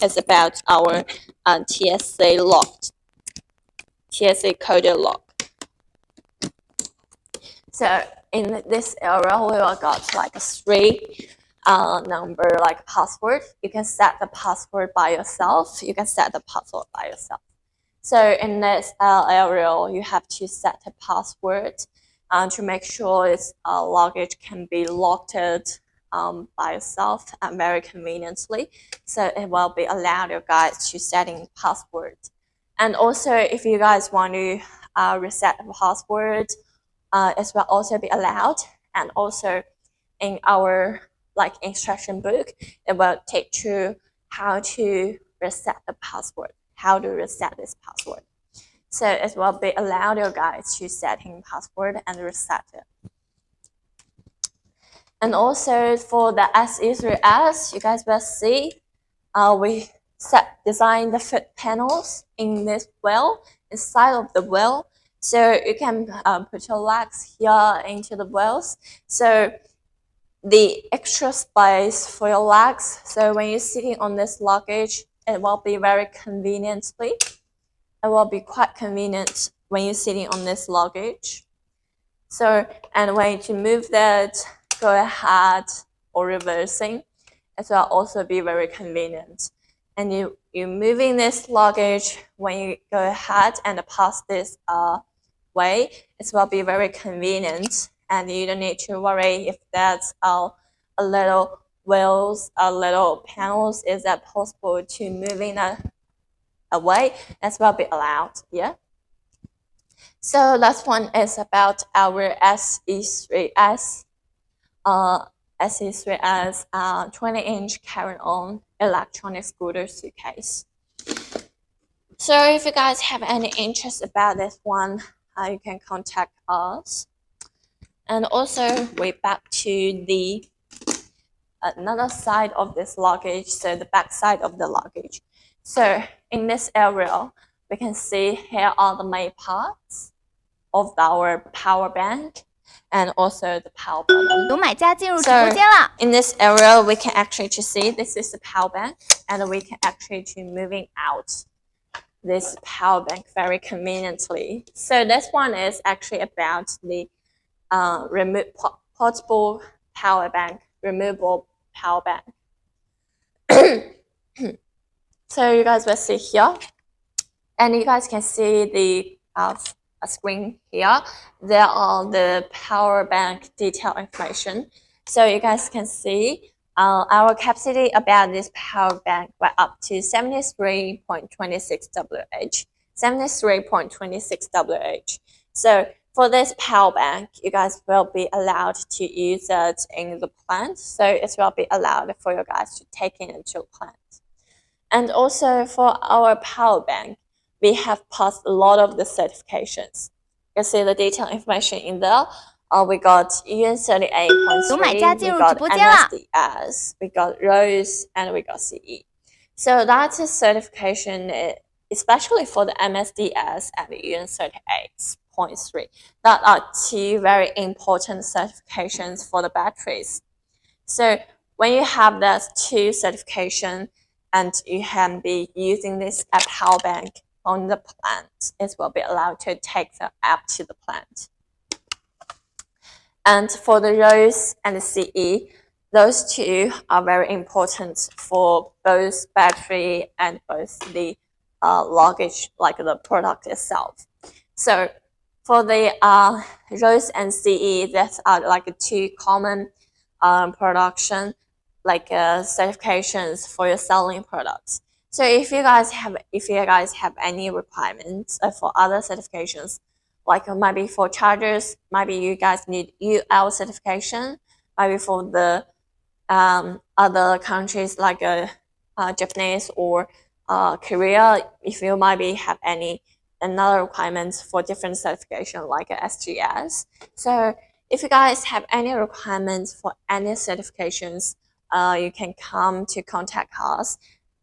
it's about our TSA locked, TSA coded lock. So in this area, we got like a 3 number like password. You can set the password by yourself. So in this area, you have to set a password to make sure its luggage can be locked by yourself and very conveniently. So it will be allowed you guys to setting password. And also, if you guys want to reset the password, it will also be allowed. And also, in our like instruction book, it will teach you how to reset the password, how to reset this password. So it will be allowed you guys to setting password and reset it. And also for the SE3S, you guys will see we design the foot panels in this wheel, inside of the wheel. So you can put your legs here into the wheels. So the extra space for your legs. So when you're sitting on this luggage, it will be very conveniently. It will be quite convenient when you're sitting on this luggage. So, and when you move that, go ahead or reversing, it will also be very convenient. And you moving this luggage when you go ahead and pass this way, it will be very convenient, and you don't need to worry if that's a little wheels, a little panels. Is that possible to moving that away? That will be allowed. Yeah. So last one is about our SE3S. SE3S 20-inch carry-on electronic scooter suitcase. So if you guys have any interest about this one, you can contact us. And also we're back to the another side of this luggage, so the back side of the luggage. So in this area, we can see here are the main parts of our power bank and also the power button. 有买家进入直播间了。 In this area, we can actually to see this is the power bank, and we can actually to moving out this power bank very conveniently. So this one is actually about the portable power bank, removable power bank. So you guys will see here, and you guys can see the screen here. There are the power bank detail information. So you guys can see our capacity about this power bank went up to 73.26 Wh. 73.26 Wh. So for this power bank, you guys will be allowed to use it in the plant. So it will be allowed for you guys to take it into plant. And also for our power bank, we have passed a lot of the certifications. You can see the detailed information in there. We got UN38.3, we got MSDS, we got ROHS, and we got CE. So that's a certification, especially for the MSDS and the UN38.3. That are two very important certifications for the batteries. So when you have those two certifications and you can be using this power bank on the plant, it will be allowed to take the app to the plant. And for the ROHS and the CE, those two are very important for both battery and both the luggage, like the product itself. So for the ROHS and CE, that are like two common production certifications for your selling products. So if you guys have any requirements for other certifications, like maybe for chargers, maybe you guys need UL certification, maybe for the other countries like Japanese or Korea, if you maybe have another requirements for different certification like SGS. So if you guys have any requirements for any certifications, you can come to contact us,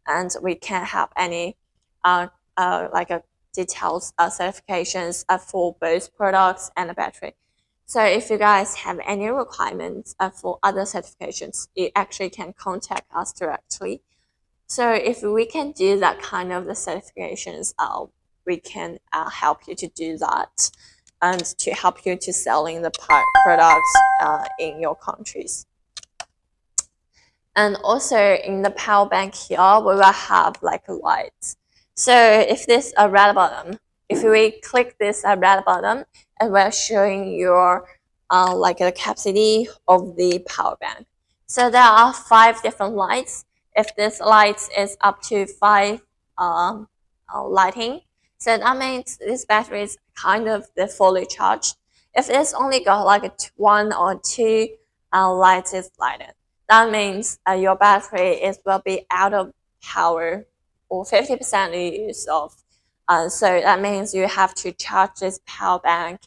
and we can have any details certifications for both products and the battery. So if you guys have any requirements for other certifications, you actually can contact us directly. So if we can do that kind of the certifications, we can help you to do that and to help you to selling the products in your countries. And also in the power bank here, we will have like lights. So if this a red button, if we click this red button, it will showing your like the capacity of the power bank. So there are 5 different lights. If this light is up to 5 lighting, so that means this battery is kind of fully charged. If it's only got like 1 or 2 lights is lighted, that means your battery will be out of power or 50% use of. So that means you have to charge this power bank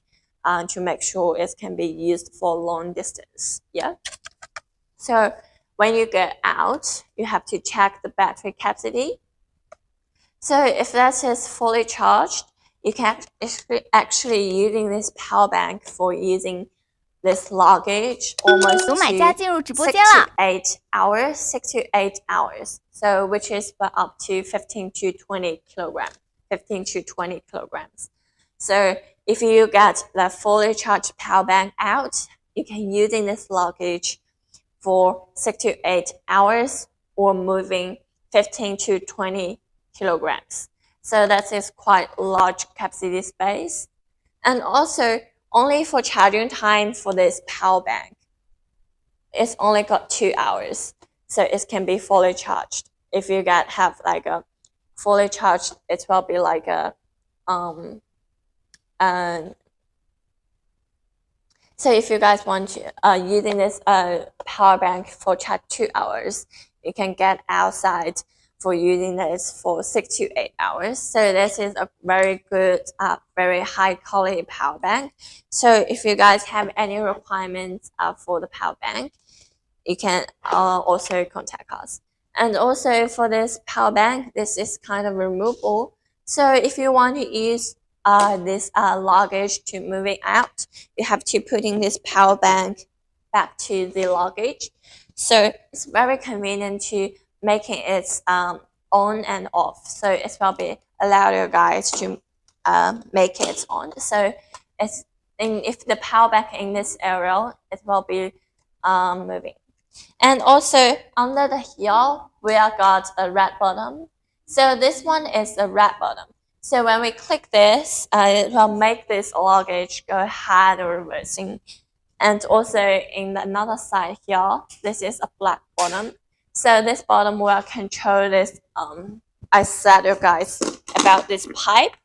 to make sure it can be used for long distance. Yeah. So when you get out, you have to check the battery capacity. So if that is fully charged, you can actually using this power bank for using this luggage almost 有买家进入直播间了。 6 to 8 hours. So which is up to 15 to 20 kilograms. So if you get the fully charged power bank out, you can using this luggage for 6 to 8 hours or moving 15 to 20 kilograms. So that is quite large capacity space. And also only for charging time for this power bank, it's only got 2 hours. So it can be fully charged. If you have like a fully charged, it will be like a so if you guys want to using this power bank for charge 2 hours, you can get outside for using this for 6 to 8 hours. So this is a very good, very high quality power bank. So if you guys have any requirements for the power bank, you can also contact us. And also for this power bank, this is kind of removable. So if you want to use this luggage to move it out, you have to put in this power bank back to the luggage. So it's very convenient to making it on and off. So it will be allow you guys to make it on. So if the power bank in this area, it will be moving. And also under the heel, we have got a red bottom. So this one is a red bottom. So when we click this, it will make this luggage go ahead or reversing. And also in another side here, this is a black bottom. So this bottom will control this. I said you guys about this pipe.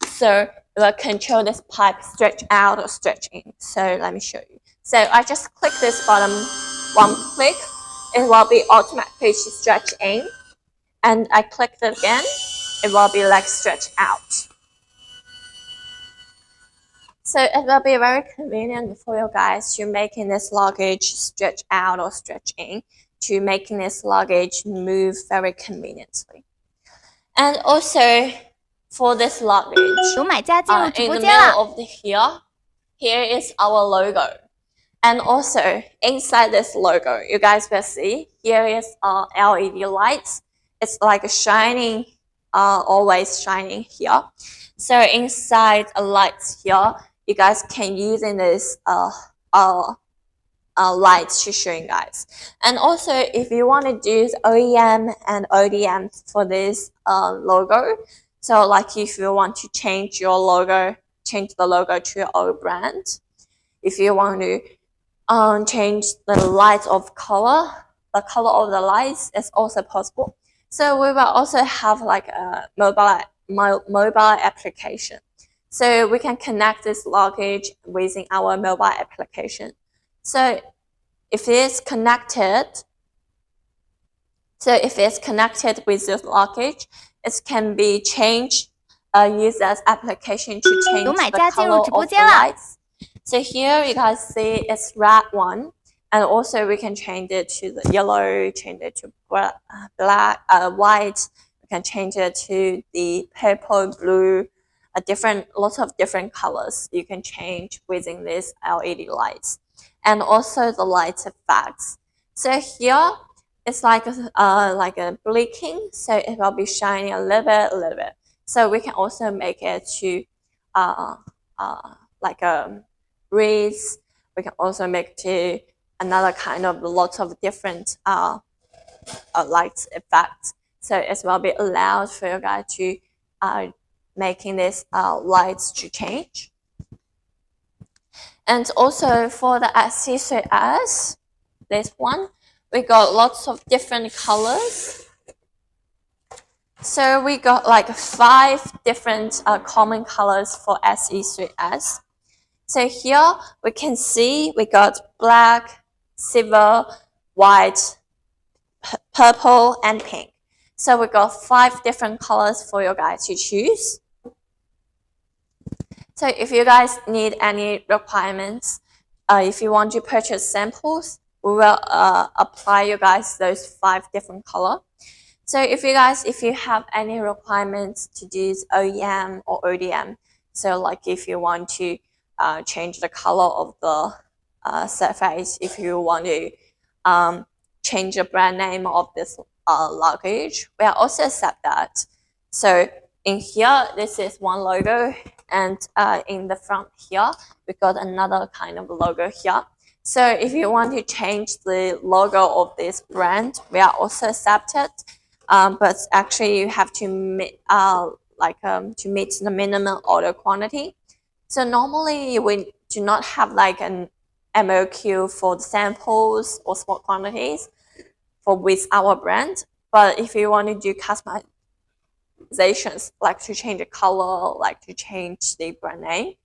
So it will control this pipe stretch out or stretch in. So let me show you. So I just click this bottom, one click, it will be automatically stretch in. And I click it again, it will be like stretch out. So it will be very convenient for you guys to making this luggage stretch out or stretch in, to making this luggage move very conveniently. And also for this luggage, 有买家进入直 in 播 the 间 middle 了。 of here is our logo. And also inside this logo, you guys will see here is our LED lights. It's like a shining, always shining here. So inside the lights here, you guys can using this lights to show you guys. And also if you want to do OEM and ODM for this logo, so like if you want to change your logo, change the logo to your own brand. If you want to change the light of color, the color of the lights is also possible. So we will also have like a mobile application. So we can connect this luggage using our mobile application. So if it's connected, with this luggage, it can be changed, use as application to change 有买 the 家进入 color 直播 of the 间了。 lights. So here you guys see it's red one, and also we can change it to the yellow, change it to black, white. We can change it to the purple, blue, lots of different colors you can change within these LED lights, and also the light effects. So here it's like a blinking, so it will be shining a little bit. So we can also make it to like a breeze. We can also make it to another kind of lots of different light effects. So it will be allowed for you guys to making this lights to change. And also for the SC3S, this one, we got lots of different colors. So we got like 5 different common colors for SE3S. So here we can see we got black, silver, white, purple, and pink. So we got 5 different colors for you guys to choose. So if you guys need any requirements, if you want to purchase samples, we will apply you guys those 5 different colors. So if you have any requirements to do OEM or ODM, so like if you want to change the color of the surface, if you want to change the brand name of this luggage, we also accept that. So in here, this is one logo, and in the front here, we got another kind of logo here. So if you want to change the logo of this brand, we are also accepted. But actually, you have to meet to meet the minimum order quantity. So normally we do not have like an MOQ for the samples or small quantities with our brand. But if you want to do customizations, like to change the color, like to change the brand name,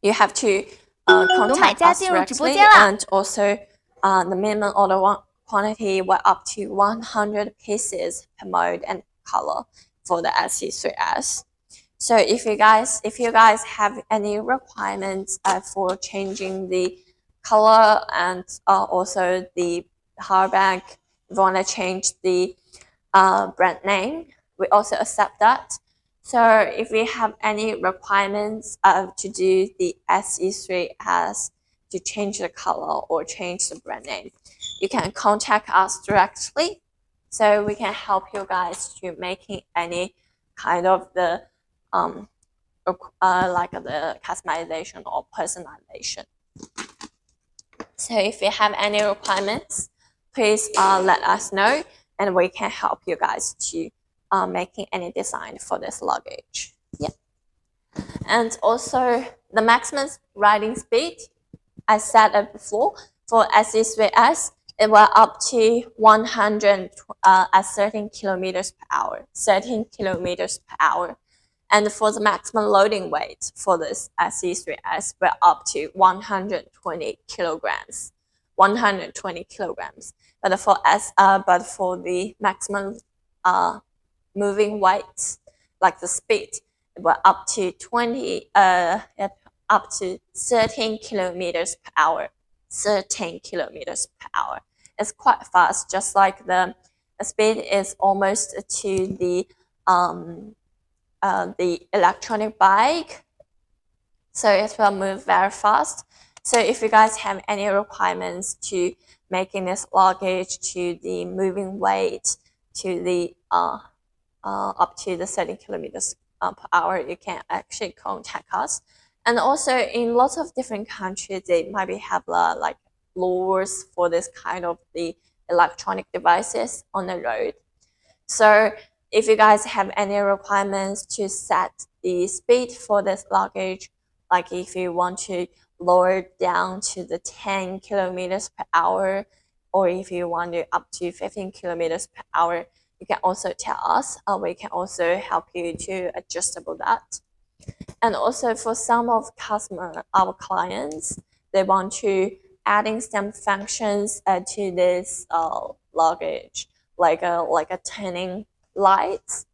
you have to contact us directly. And also the minimum order quantity were up to 100 pieces per mode and color for the SC3S. So if you guys have any requirements for changing the color and also the power bank, if you want to change the brand name, we also accept that. So if we have any requirements to do the SE3S to change the color or change the brand name, you can contact us directly. So we can help you guys to making any kind of the like the customization or personalization. So if you have any requirements, please let us know, and we can help you guys to making any design for this luggage. Yeah. And also the maximum riding speed, I said it before, for SE3S, it was up to 13 kilometers per hour, 13 kilometers per hour. And for the maximum loading weight for this SE3S, we're up to 120 kilograms. 120 kilograms. But for the maximum moving weight, like the speed, we're up to 13 kilometers per hour. 13 kilometers per hour. It's quite fast, just like the speed is almost to the electronic bike. So it will move very fast. So if you guys have any requirements to making this luggage to the moving weight to the up to the 30 kilometers per hour, you can actually contact us. And also in lots of different countries, they might have like laws for this kind of the electronic devices on the road. So if you guys have any requirements to set the speed for this luggage, like if you want to lower it down to the 10 kilometers per hour, or if you want to up to 15 kilometers per hour, you can also tell us. We can also help you to adjustable that. And also for some of our clients, they want to adding some functions to this luggage, like a turning lights,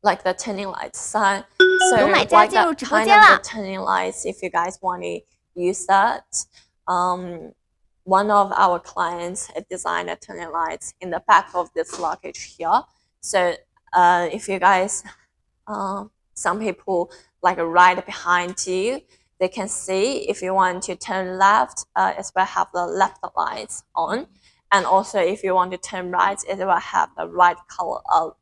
like the turning lights sign. So like that kind of the turning lights, if you guys want to use that, one of our clients designed a turning lights in the back of this luggage here. So if you guys, some people like right behind you, they can see if you want to turn left, it will have the left lights on. And also if you want to turn right, it will have the right color,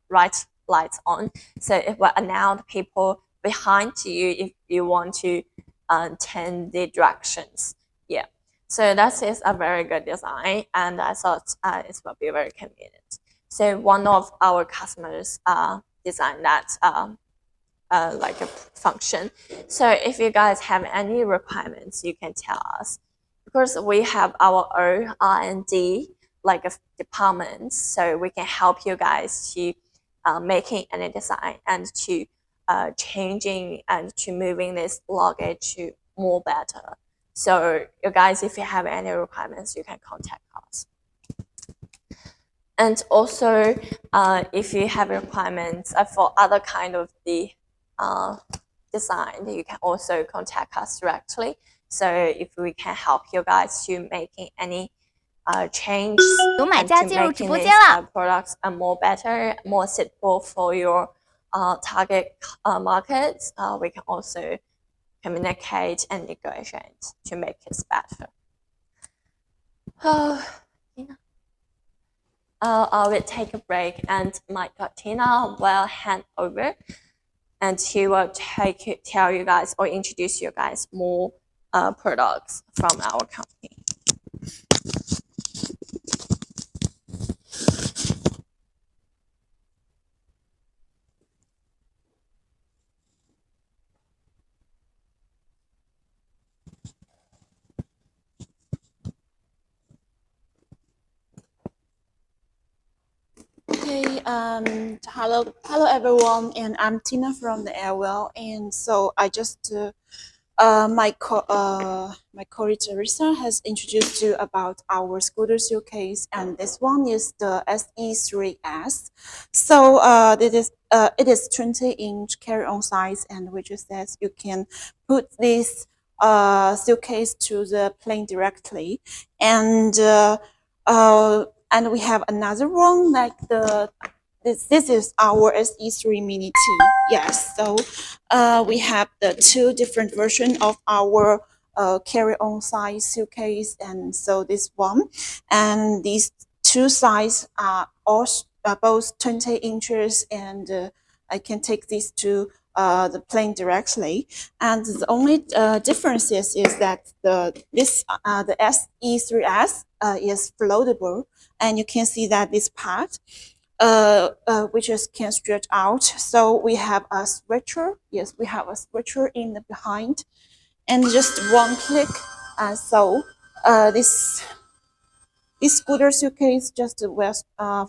right lights on. So it will announce people behind you if you want to turn the directions. Yeah. So that is a very good design, and I thought it will be very convenient. So one of our customers designed that like a function. So if you guys have any requirements, you can tell us, because we have our own R&D like a department, so we can help you guys to making any design and to changing and to moving this luggage to more better. So you guys, if you have any requirements, you can contact us. And also, if you have requirements for other kind of the design, you can also contact us directly. So if we can help you guys to making any change and to making these products more better, more suitable for your target markets, we can also communicate and negotiate to make it better. I will take a break and my Tina will hand over and he will tell you guys or introduce you guys more products from our company. Okay, hello everyone, and I'm Tina from the Airwheel, and so I just my colleague Teresa has introduced you about our scooter suitcase, and this one is the SE3S. So it is 20-inch carry-on size, and which is that you can put this suitcase to the plane directly, and and we have another one like this is our SE3 Mini T. Yes, so we have the two different version of our carry-on size suitcase, and so this one and these two size are also both 20 inches, and I can take these to the plane directly. And the only difference is that the SE3S is floatable, and you can see that this part which is can stretch out. So we have a switcher. Yes, we have a switcher in the behind, and just one click. So this scooter suitcase just will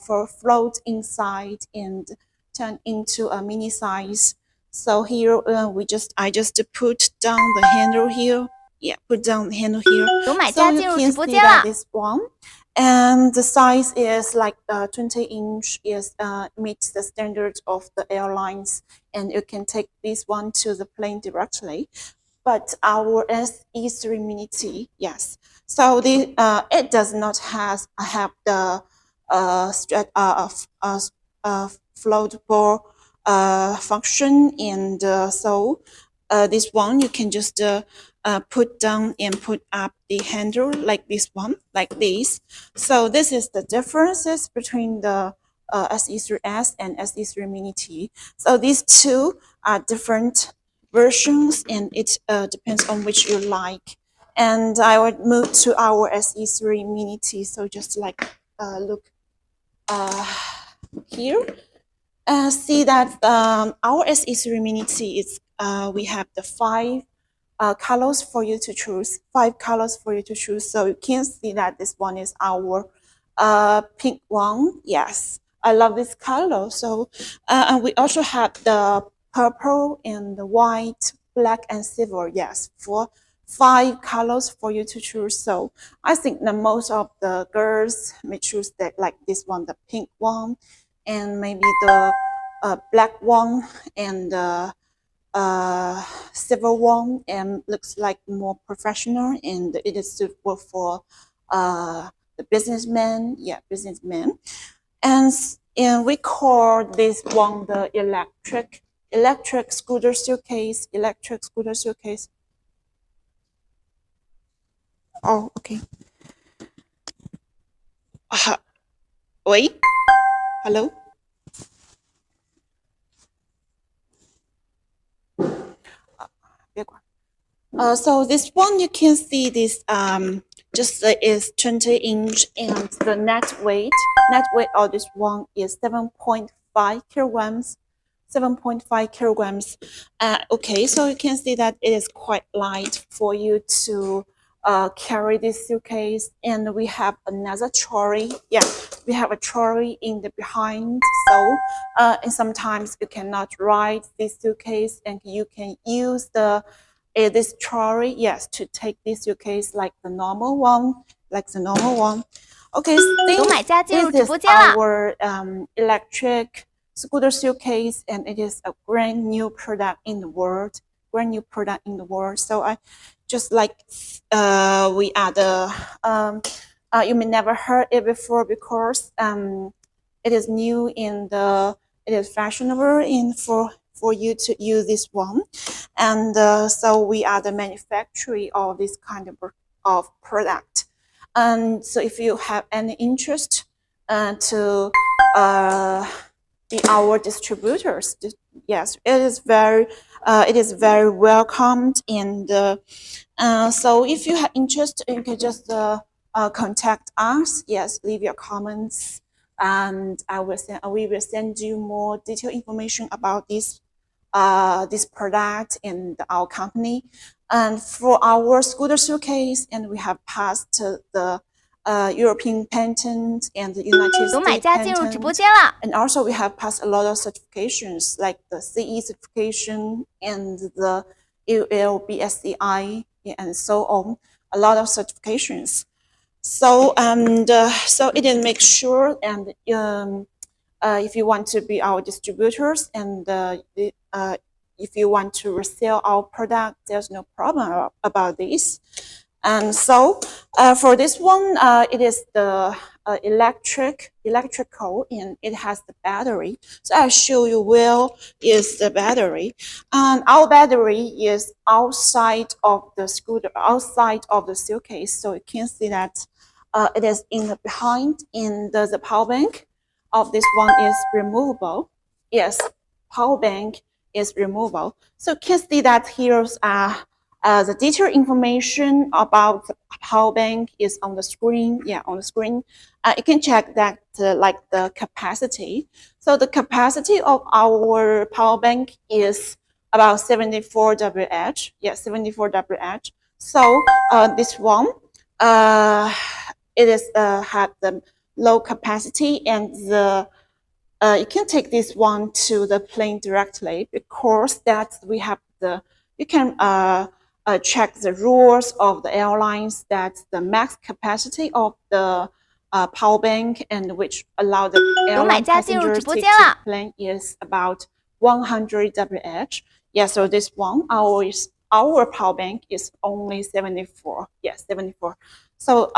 for float inside and turn into a mini size. So here I just put down the handle here. Yeah, put down the handle here. 有买 So 家 you 进入 can 直播 see 间 that 啦！ this one, and the size is like 20 inch is meets the standards of the airlines, and you can take this one to the plane directly. But our SE3 Mini T, yes. So the it does not have the floatable function, and so this one you can just put down and put up the handle like this one, like this. So this is the differences between the SE3S and SE3 Mini T. So these two are different versions, and it depends on which you like. And I would move to our SE3 Mini T. So just like look here, see that our SE3 Mini T is we have the 5 colors for you to choose. 5 colors for you to choose. So you can see that this one is our pink one. Yes, I love this color. So and we also have the purple and the white, black and silver. Yes, for 5 colors for you to choose. So I think that most of the girls may choose that, like this one, the pink one, and maybe the black one, and the silver one, and looks like more professional, and it is suitable for the businessman. Yeah, businessman. And we call this one the electric scooter suitcase. Electric scooter suitcase. Oh, okay. Wait. Hello. So this one you can see this just is 20 inch, and the net weight of this one is 7.5 kilograms. 7.5 kilograms. Okay, so you can see that it is quite light for you to carry this suitcase. And we have another trolley. Yeah, we have a trolley in the behind. So and sometimes you cannot ride this suitcase, and you can use the this trolley, yes, to take this suitcase like the normal one, Okay, this is our electric scooter suitcase, and it is a brand new product in the world. So I just like we are the you may never heard it before, because it is new in the it is fashionable in for you to use this one. And so we are the manufacturer of this kind of product. And so if you have any interest to be our distributors. Yes, it is very welcomed, and so if you have interest, you can just contact us. Yes, leave your comments, and we will send you more detailed information about this product and our company. And for our scooter showcase, and we have passed the European patent and the United 有买 States 家进入直播 patent. 间了。 And also we have passed a lot of certifications like the CE certification and the ULBSCI and so on. A lot of certifications. So so it is make sure, and if you want to be our distributors, and if you want to resell our product, there's no problem about this. And so for this one, it is the electrical, and it has the battery. So I'll show you where is the battery. And our battery is outside of the scooter, outside of the suitcase. So you can see that it is in the behind, and the power bank of this one is removable. Yes, power bank is removable. So you can see that here's the detailed information about the power bank is on the screen. Yeah, on the screen. You can check that like the capacity. So the capacity of our power bank is about 74 Wh. Yeah, 74 Wh. So this one, it is have the low capacity, and the you can take this one to the plane directly, because that we have the, you can check the rules of the airlines, that the max capacity of the power bank, and which allow the 有买 airline 家进入 passengers 直播 to 间了。 plane is about 100 Wh. Yeah, so this one, our power bank is only 74. Yes, 74. So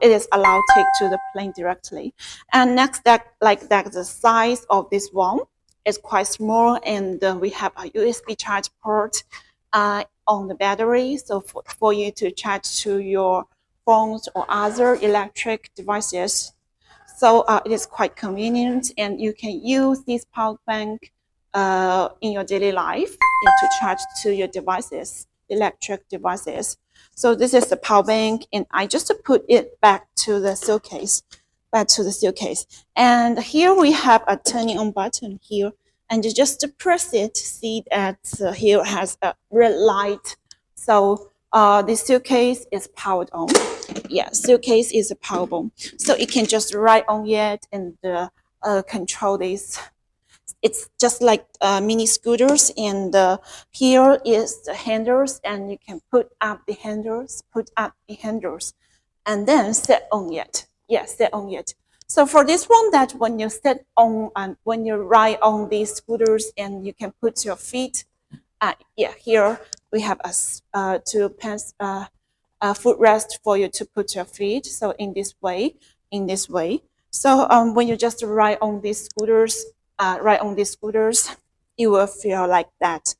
it is allowed to take to the plane directly. And next, that the size of this one is quite small, and we have a USB charge port on the battery, so for you to charge to your phones or other electric devices. So it is quite convenient, and you can use this power bank in your daily life to charge to your devices, electric devices. So this is the power bank, and I just put it back to the suitcase. And here we have a turning on button here, and you just press it. See that here has a red light. So this suitcase is powered on. Yeah, suitcase is powered on. So you can just ride on it and control this. It's just like mini scooters, and here is the handles, and you can put up the handles, and then set on it. Yes, set on it. So for this one, that when you set on and when you ride on these scooters, and you can put your feet. Yeah, here we have a footrest for you to put your feet. So in this way. So when you just ride on these scooters, you will feel like that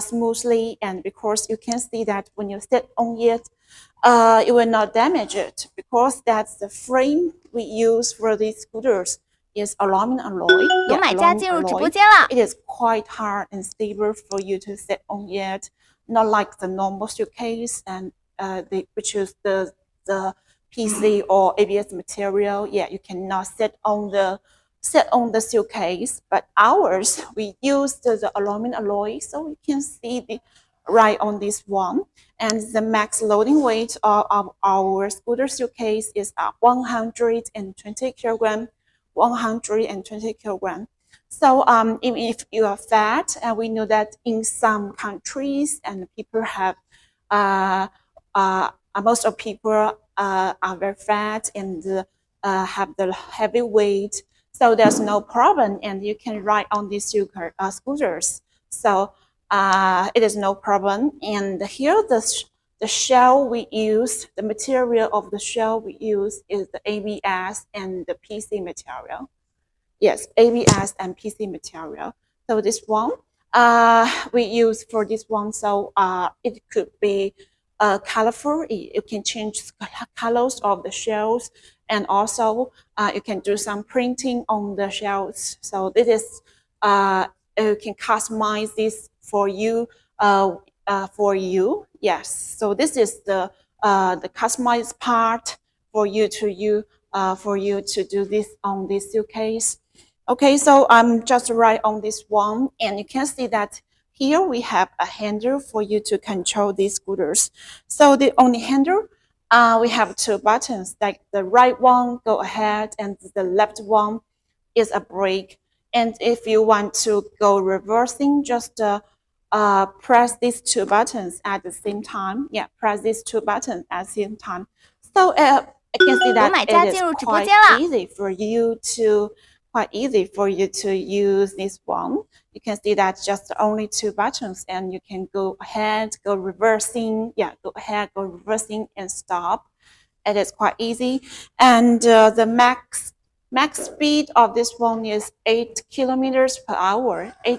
smoothly, and because you can see that when you sit on it, you will not damage it, because that's the frame we use for these scooters is aluminum alloy. 有买家进入直播间了。 It is quite hard and stable for you to sit on it, not like the normal suitcase and which is the PC or ABS material. Yeah, you cannot sit on the suitcase, but ours, we use the aluminum alloy, so you can see the right on this one. And the max loading weight of our scooter suitcase is 120 kilogram. 120 kilogram. So even if you are fat, and we know that in some countries, and people have most of people are very fat and have the heavy weight. So there's no problem, and you can ride on these scooters. So it is no problem. And here the shell we use, the material of the shell we use is the ABS and the PC material. Yes, ABS and PC material. So this one we use for this one. So it could be colorful. You can change the colors of the shells, and also you can do some printing on the shelves. So this is you can customize this for you. Yes. So this is the customized part for you to do this on this suitcase. Okay, so I'm just right on this one, and you can see that here we have a handle for you to control these scooters. So the only handle, we have two buttons, like the right one go ahead and the left one is a brake. And if you want to go reversing, just press these two buttons at the same time. Yeah, press these two buttons at the same time. So I can see that it is quite easy for you to use this one. You can see that just only two buttons, and you can go ahead, go reversing. Yeah, go ahead, go reversing and stop. It is quite easy. And the max speed of this one is 8 kilometers per hour. 8